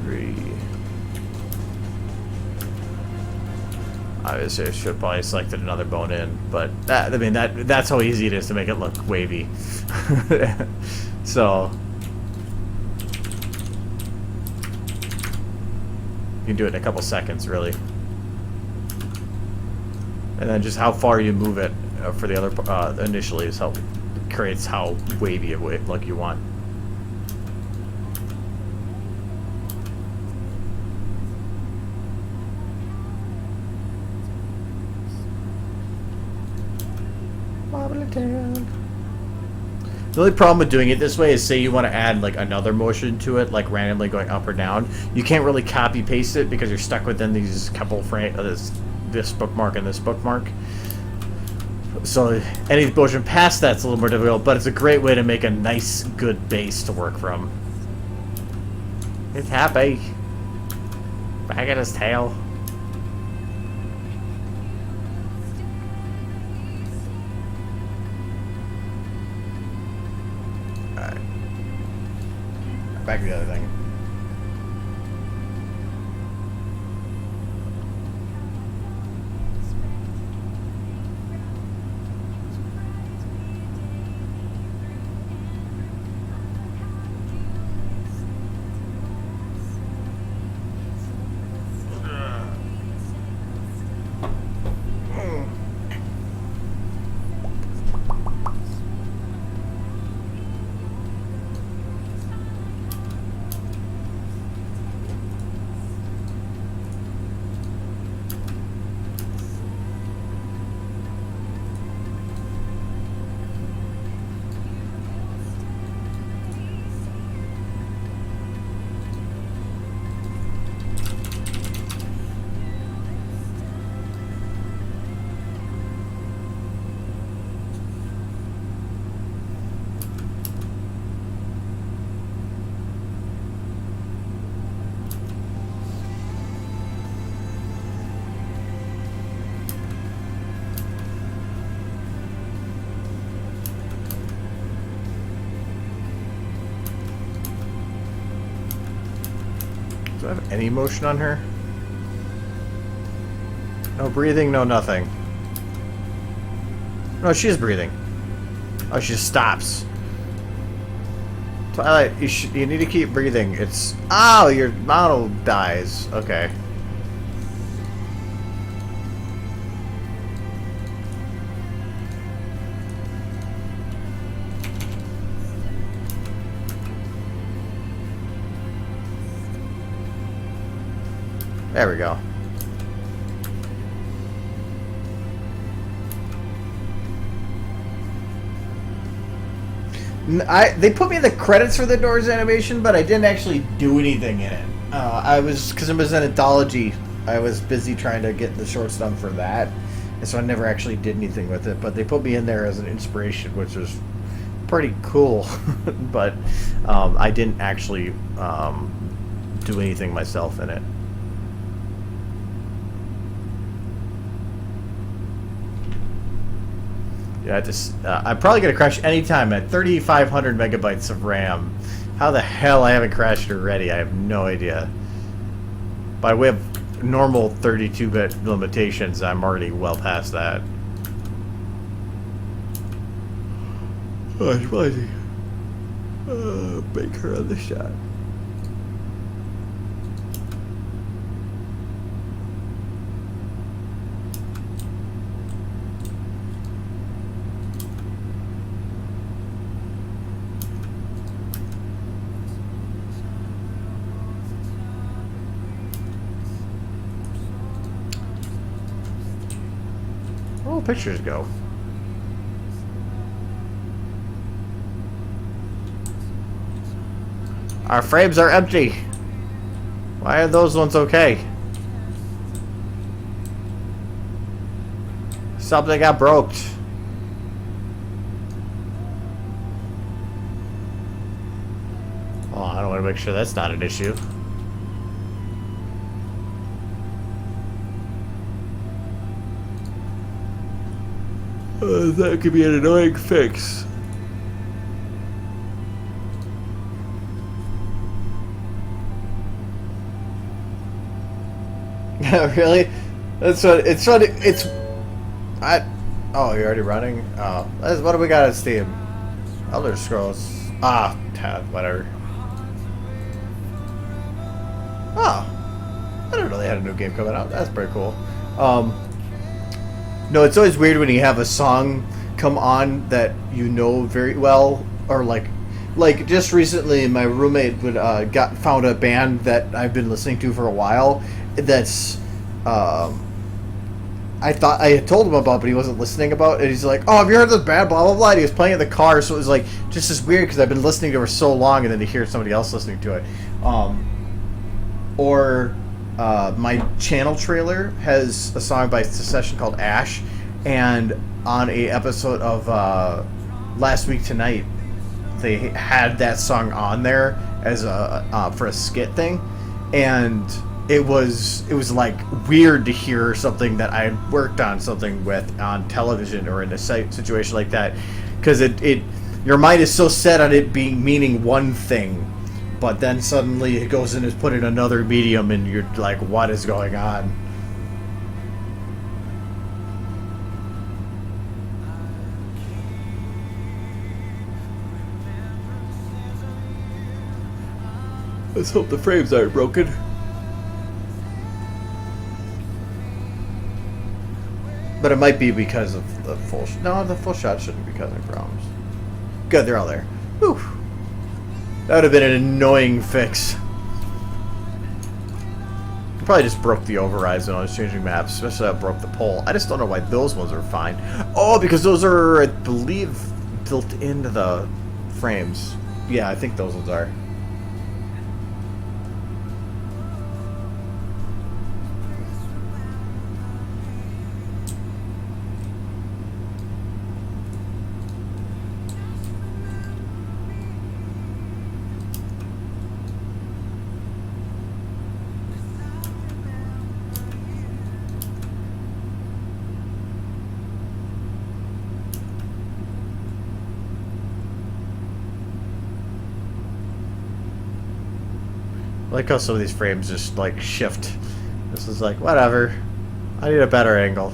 2, 3. Obviously, I should have probably selected another bone in, but that, I mean, that's how easy it is to make it look wavy. So you can do it in a couple seconds, really. And then just how far you move it for the other initially is how it creates how wavy it look you want. The only problem with doing it this way is, say you want to add like another motion to it, like randomly going up or down. You can't really copy paste it because you're stuck within these couple frame this bookmark and this bookmark. So any motion past that's a little more difficult, but it's a great way to make a nice, good base to work from. It's happy. Back at his tail. Back to the other thing. Do I have any motion on her? No breathing, no nothing. No, she is breathing. Oh, she just stops. Twilight, you need to keep breathing. It's... Oh, your model dies. Okay. There we go. They put me in the credits for the Doors animation, but I didn't actually do anything in it. Because it was an anthology, I was busy trying to get the shorts done for that, and so I never actually did anything with it. But they put me in there as an inspiration, which was pretty cool. But I didn't actually do anything myself in it. Yeah, I'm probably gonna crash anytime at 3,500 megabytes of RAM. How the hell I haven't crashed already? I have no idea. By way of normal 32-bit limitations, I'm already well past that. Oh, it's funny. Make her on the shot. Where will pictures go? Our frames are empty. Why are those ones okay? Something got broke. Oh, I don't want to make sure that's not an issue. That could be an annoying fix. Really? That's what it's funny. It's oh, you're already running. Oh, what do we got on Steam? Elder Scrolls. Ah, whatever. Oh, I didn't know they had a new game coming out. That's pretty cool. No, it's always weird when you have a song come on that you know very well, or like just recently, my roommate found a band that I've been listening to for a while. That's I thought I had told him about, but he wasn't listening about. And he's like, "Oh, have you heard of this band? Blah blah blah." And he was playing in the car, so it was like just as weird because I've been listening to her so long, and then to hear somebody else listening to it. My channel trailer has a song by Secession called Ash, and on a episode of Last Week Tonight, they had that song on there as a for a skit thing, and it was like weird to hear something that I had worked on something with on television or in a situation like that, because your mind is so set on it meaning one thing. But then suddenly it goes and is put in another medium, and you're like, what is going on? Let's hope the frames aren't broken. But it might be because of the full... No, the full shot shouldn't be causing problems. Good, they're all there. Whew. That would have been an annoying fix. Probably just broke the overrides when I was changing maps, especially that broke the pole. I just don't know why those ones are fine. Oh, because those are, I believe, built into the frames. Yeah, I think those ones are. like how some of these frames just like shift. This is like, whatever. I need a better angle.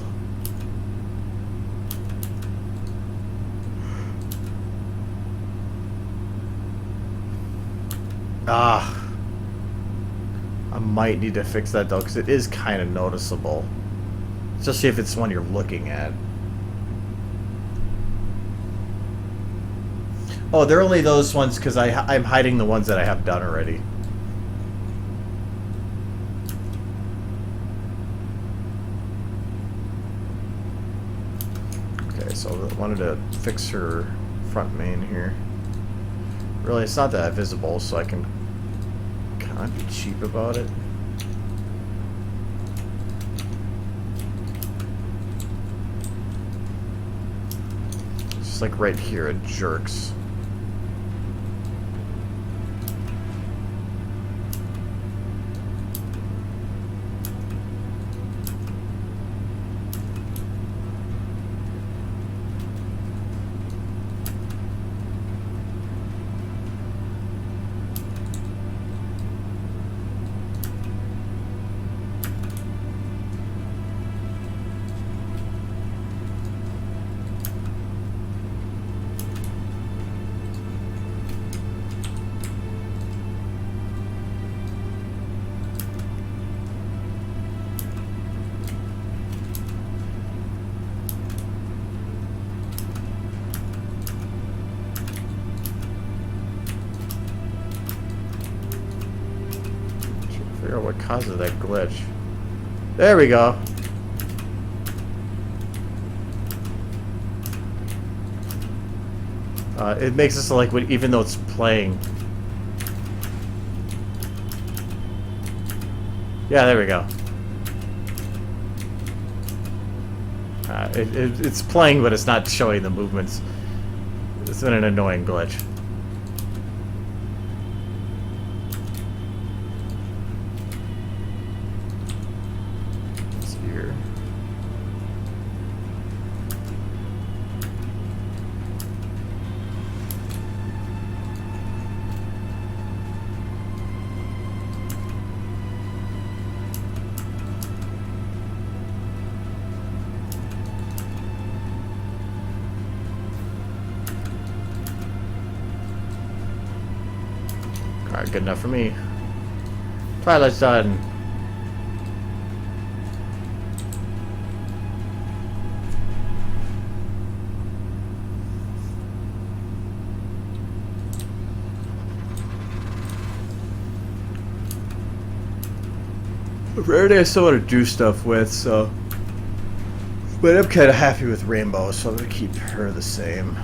Ah. I might need to fix that though, because it is kind of noticeable. Especially if it's one you're looking at. Oh, they're only those ones because I'm hiding the ones that I have done already. Okay, so I wanted to fix her front main here. Really, it's not that visible, so I can kind of be cheap about it. It's just like right here, it jerks. Figure out what causes that glitch. There we go. It makes it so like even though it's playing. Yeah, there we go. It's playing, but it's not showing the movements. It's been an annoying glitch. Alright, good enough for me. Twilight's done. Rarity I still want to do stuff with, so. But I'm kind of happy with Rainbow, so I'm going to keep her the same.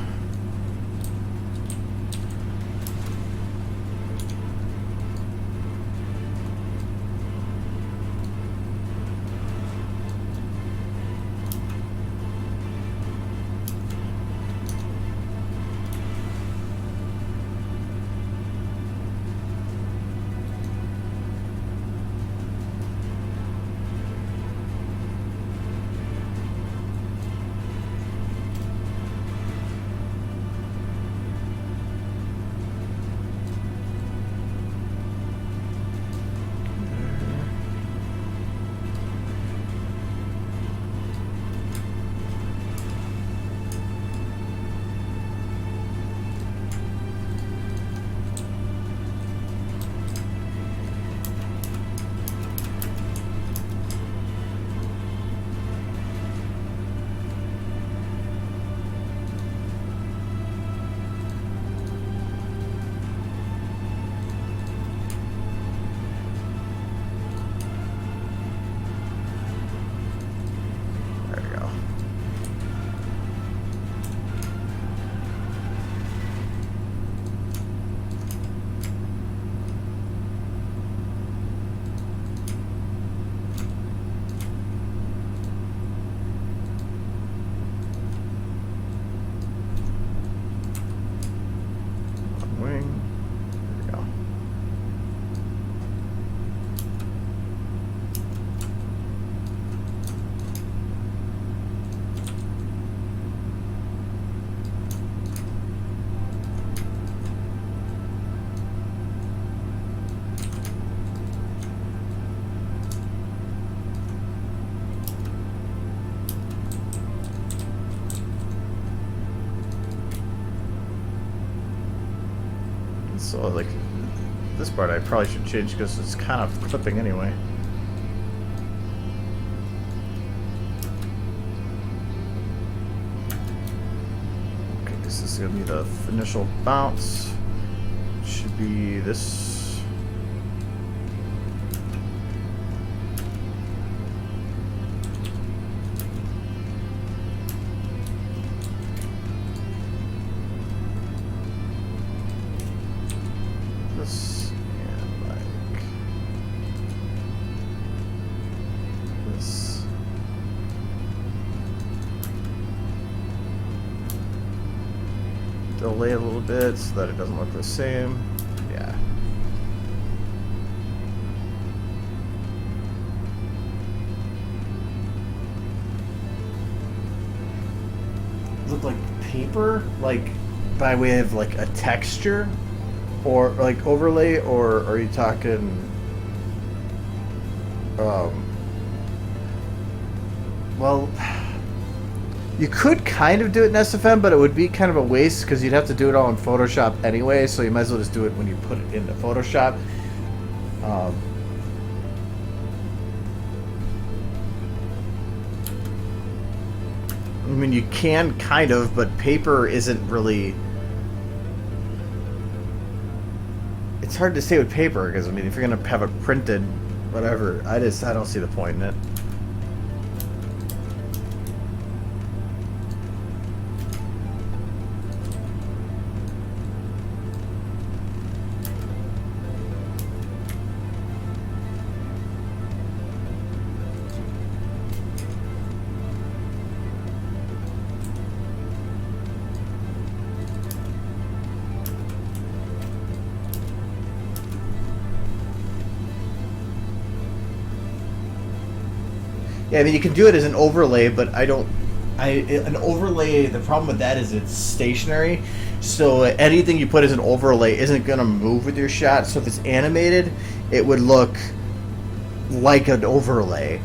So, like, this part I probably should change because it's kind of clipping anyway. Okay, this is going to be the initial bounce. Should be this. Delay a little bit so that it doesn't look the same. Yeah. Look like paper, like by way of like a texture, or like overlay, or are you talking? Well. You could kind of do it in SFM, but it would be kind of a waste because you'd have to do it all in Photoshop anyway, so you might as well just do it when you put it into Photoshop. I mean, you can kind of, but paper isn't really... It's hard to say with paper because, I mean, if you're going to have it printed, whatever, I don't see the point in it. Yeah, I mean, you can do it as an overlay, but an overlay, the problem with that is it's stationary, so anything you put as an overlay isn't going to move with your shot, so if it's animated, it would look like an overlay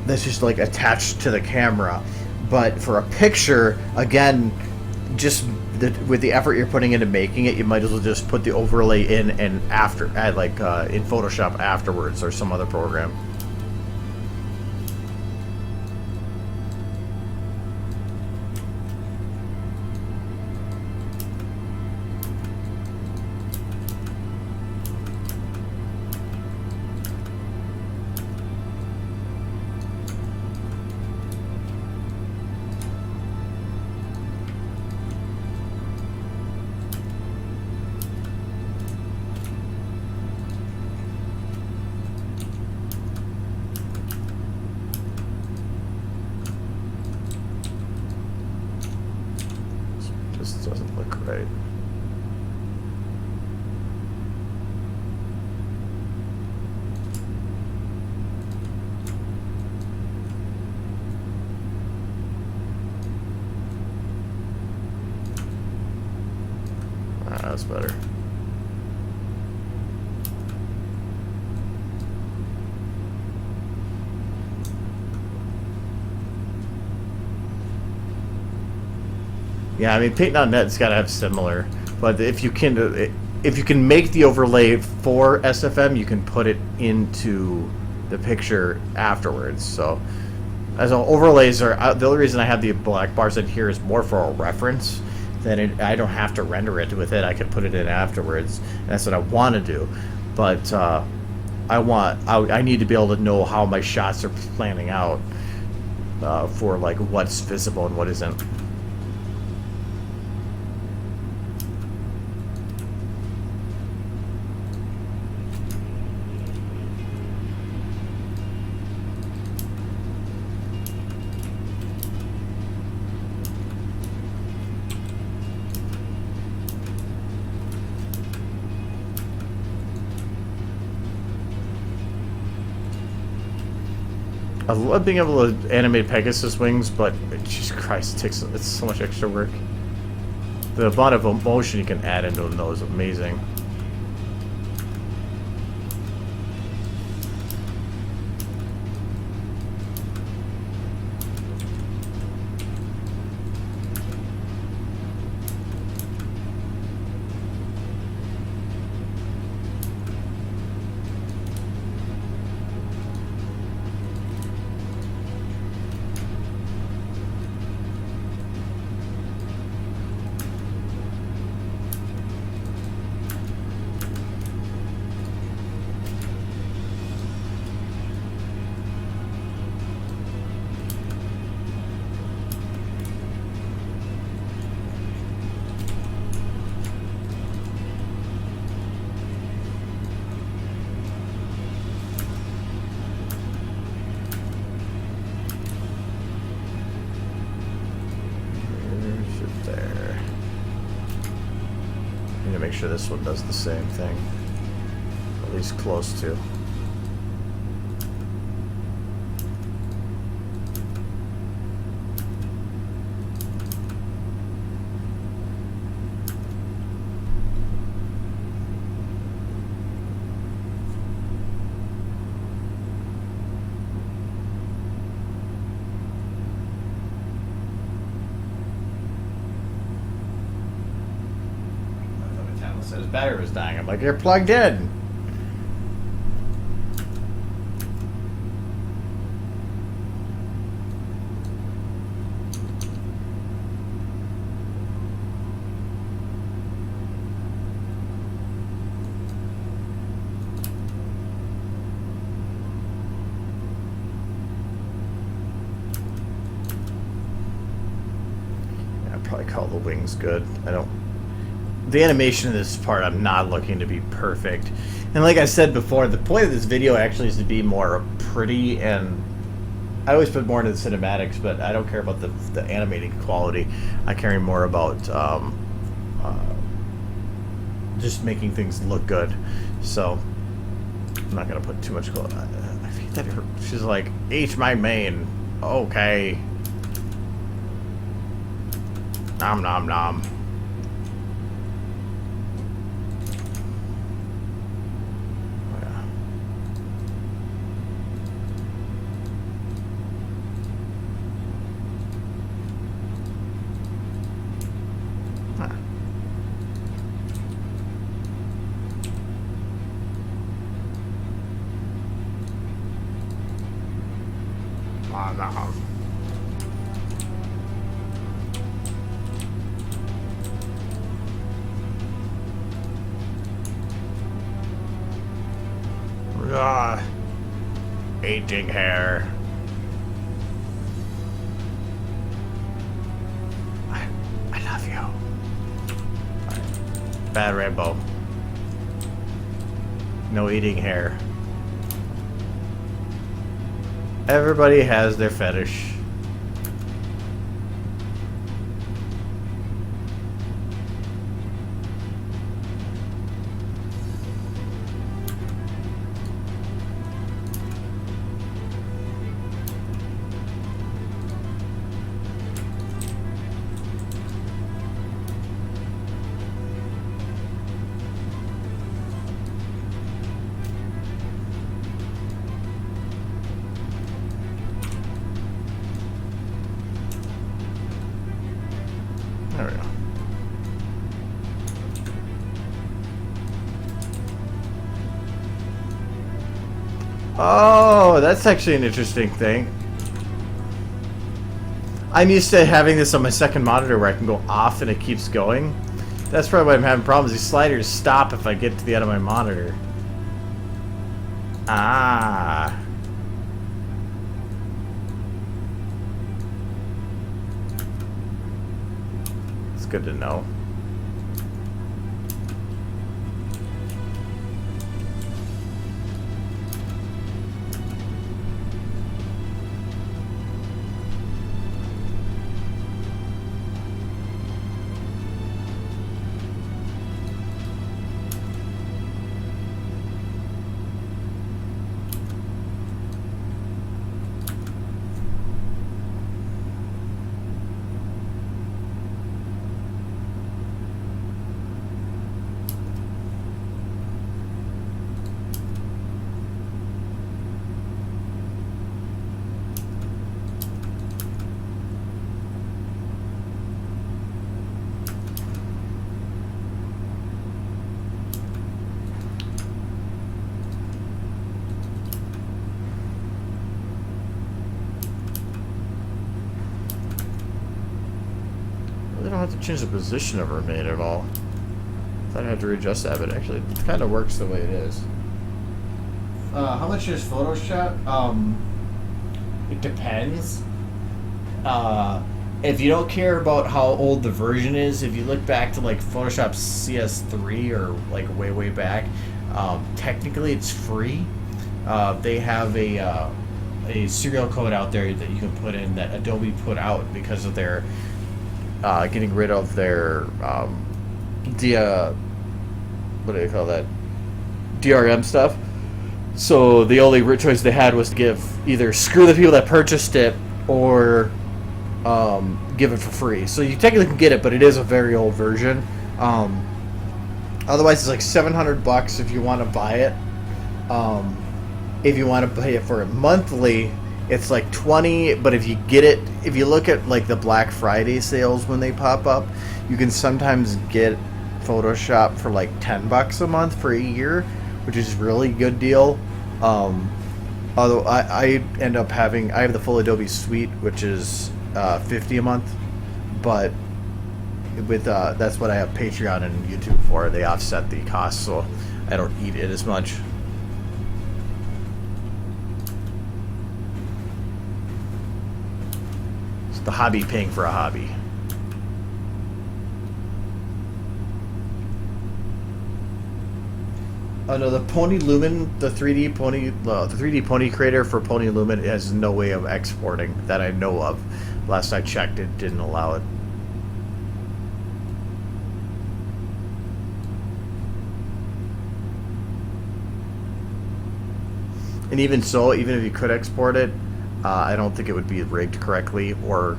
that's just like attached to the camera. But for a picture, again, just with the effort you're putting into making it, you might as well just put the overlay in and add like in Photoshop afterwards or some other program. Doesn't look right. That's better. Yeah, I mean, Paint.net's got to have similar, but if you can make the overlay for SFM, you can put it into the picture afterwards. So, as overlays are the only reason I have the black bars in here is more for a reference. Then I don't have to render it with it. I can put it in afterwards. And that's what I want to do, but I need to be able to know how my shots are planning out for like what's visible and what isn't. I love being able to animate Pegasus wings, but Jesus Christ, it's so much extra work. The amount of emotion you can add into them, though, is amazing. make sure this one does the same thing. At least close to. His battery was dying. I'm like, you're plugged in. Yeah, I'd probably call the wings good. The animation of this part, I'm not looking to be perfect. And like I said before, the point of this video actually is to be more pretty, and I always put more into the cinematics, but I don't care about the animating quality. I care more about just making things look good. So I'm not going to put too much gold. I think that she's like, H my main. Okay. Nom nom nom. Aging hair. I love you. Right. Bad rainbow. No eating hair. Everybody has their fetish. There we go. Oh, that's actually an interesting thing. I'm used to having this on my second monitor where I can go off and it keeps going. That's probably why I'm having problems. These sliders stop if I get to the end of my monitor. Ah. It's good to know. I don't have to change the position of her maid at all. I thought I had to readjust that, but actually it kind of works the way it is. How much is Photoshop? It depends. If you don't care about how old the version is, if you look back to like Photoshop CS3 or like way back, technically it's free. They have a serial code out there that you can put in that Adobe put out because of their getting rid of their what do they call that? DRM stuff. So the only choice they had was to give either screw the people that purchased it or give it for free. So you technically can get it, but it is a very old version. Otherwise, it's like $700 if you want to buy it. If you want to pay it for it monthly, it's like $20. But if you get it, if you look at like the Black Friday sales when they pop up, you can sometimes get Photoshop for like $10 a month for a year, which is a really good deal. Although I end up having, I have the full Adobe suite, which is $50 a month, but with that's what I have Patreon and YouTube for. They offset the cost, so I don't eat it as much. It's the hobby paying for a hobby. Oh no, the Pony Lumen, the 3D Pony creator for Pony Lumen has no way of exporting that I know of. Last I checked, it didn't allow it. And even so, even if you could export it, I don't think it would be rigged correctly, or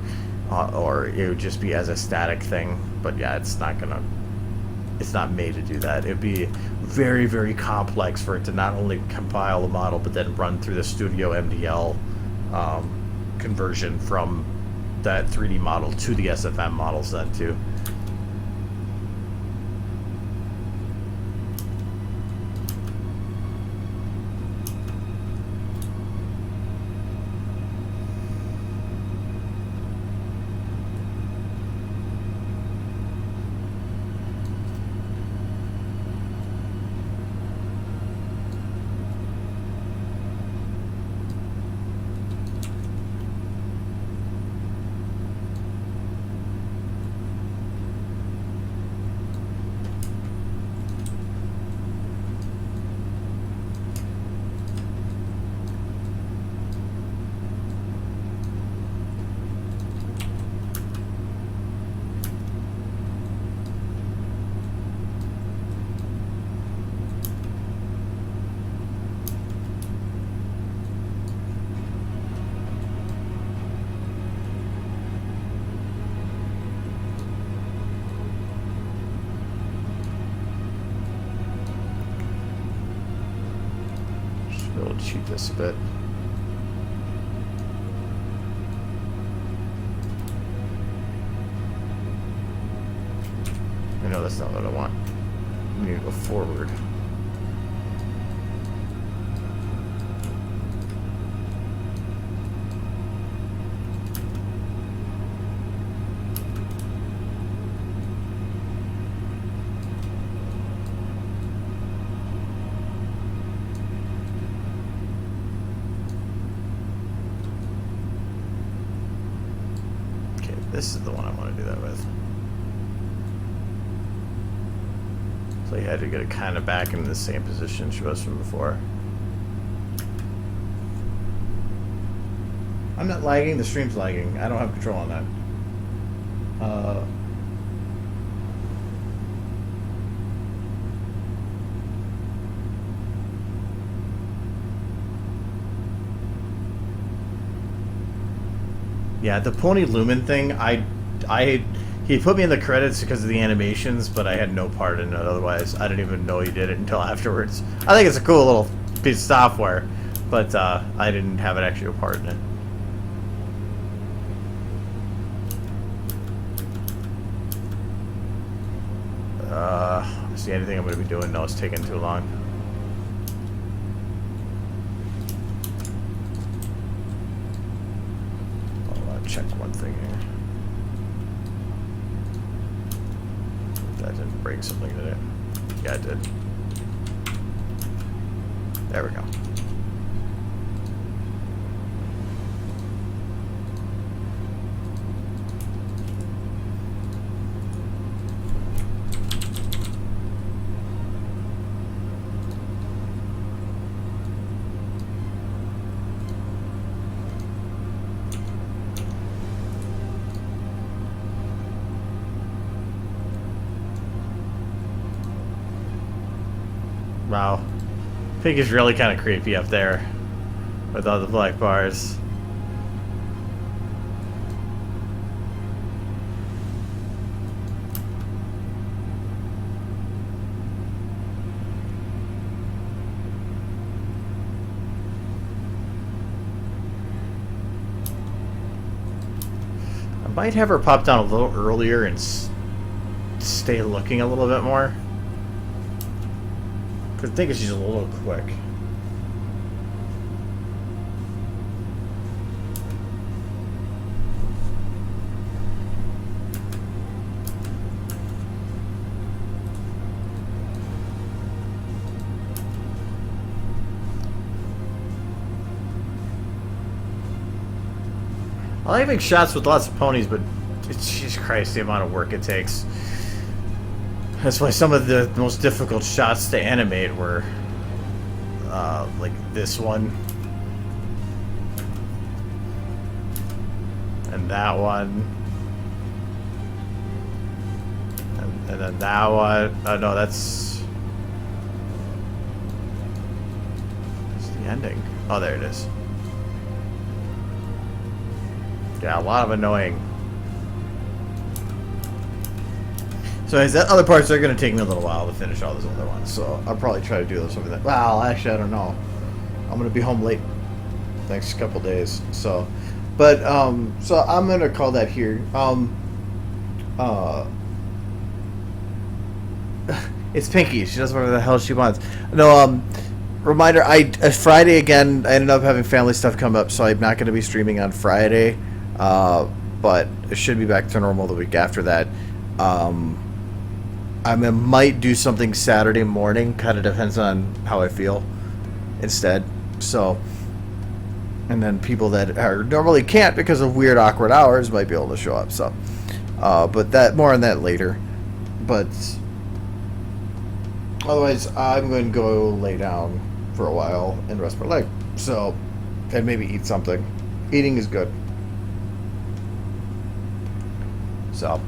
it would just be as a static thing. But yeah, it's not made to do that. It'd be very, very complex for it to not only compile the model, but then run through the Studio MDL conversion from that 3D model to the SFM models then too. We'll cheat this a bit. I know that's not what I want. We need to go forward. This is the one I want to do that with. So you had to get it kind of back in the same position she was from before. I'm not lagging, the stream's lagging. I don't have control on that. Yeah, the Pony Lumen thing, he put me in the credits because of the animations, but I had no part in it otherwise. I didn't even know he did it until afterwards. I think it's a cool little piece of software, but I didn't have an actual part in it. See anything I'm going to be doing? No, it's taking too long. Check one thing here. That didn't break something, did it? Yeah, it did. There we go. Wow. Pink is really kind of creepy up there with all the black bars. I might have her pop down a little earlier and stay looking a little bit more. I think she's a little quick. I like making shots with lots of ponies, but Jesus Christ, the amount of work it takes. That's why some of the most difficult shots to animate were like this one and that one and then that one. Oh no, that's the ending. Oh, there it is. Yeah, a lot of annoying. So as that other parts are going to take me a little while to finish all those other ones, so I'll probably try to do those over there. Well, actually, I don't know. I'm going to be home late next couple days, so. But so I'm going to call that here. It's Pinky. She does whatever the hell she wants. No, reminder. Friday again. I ended up having family stuff come up, so I'm not going to be streaming on Friday. But it should be back to normal the week after that. I might do something Saturday morning. Kind of depends on how I feel instead. So, and then people that are normally can't because of weird, awkward hours might be able to show up. So, but that more on that later. But otherwise, I'm going to go lay down for a while and rest my leg. So, and maybe eat something. Eating is good. So,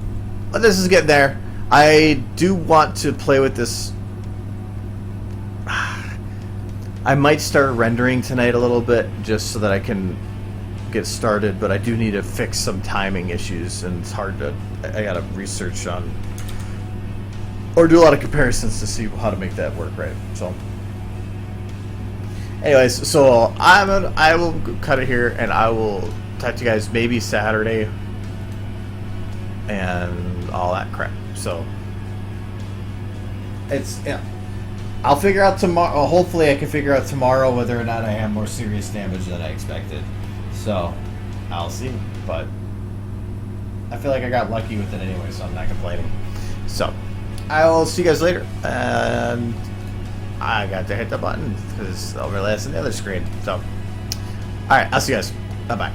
but this is getting there. I do want to play with this. I might start rendering tonight a little bit just so that I can get started, but I do need to fix some timing issues, and it's hard to. I gotta research on or do a lot of comparisons to see how to make that work right. So, anyways, so I will cut it here, and I will talk to you guys maybe Saturday and all that crap. So it's I'll figure out tomorrow. Hopefully, I can figure out tomorrow whether or not I have more serious damage than I expected. So I'll see. But I feel like I got lucky with it anyway, so I'm not complaining. So I will see you guys later. And I got to hit the button because it's overlays on the other screen. So all right, I'll see you guys. Bye bye.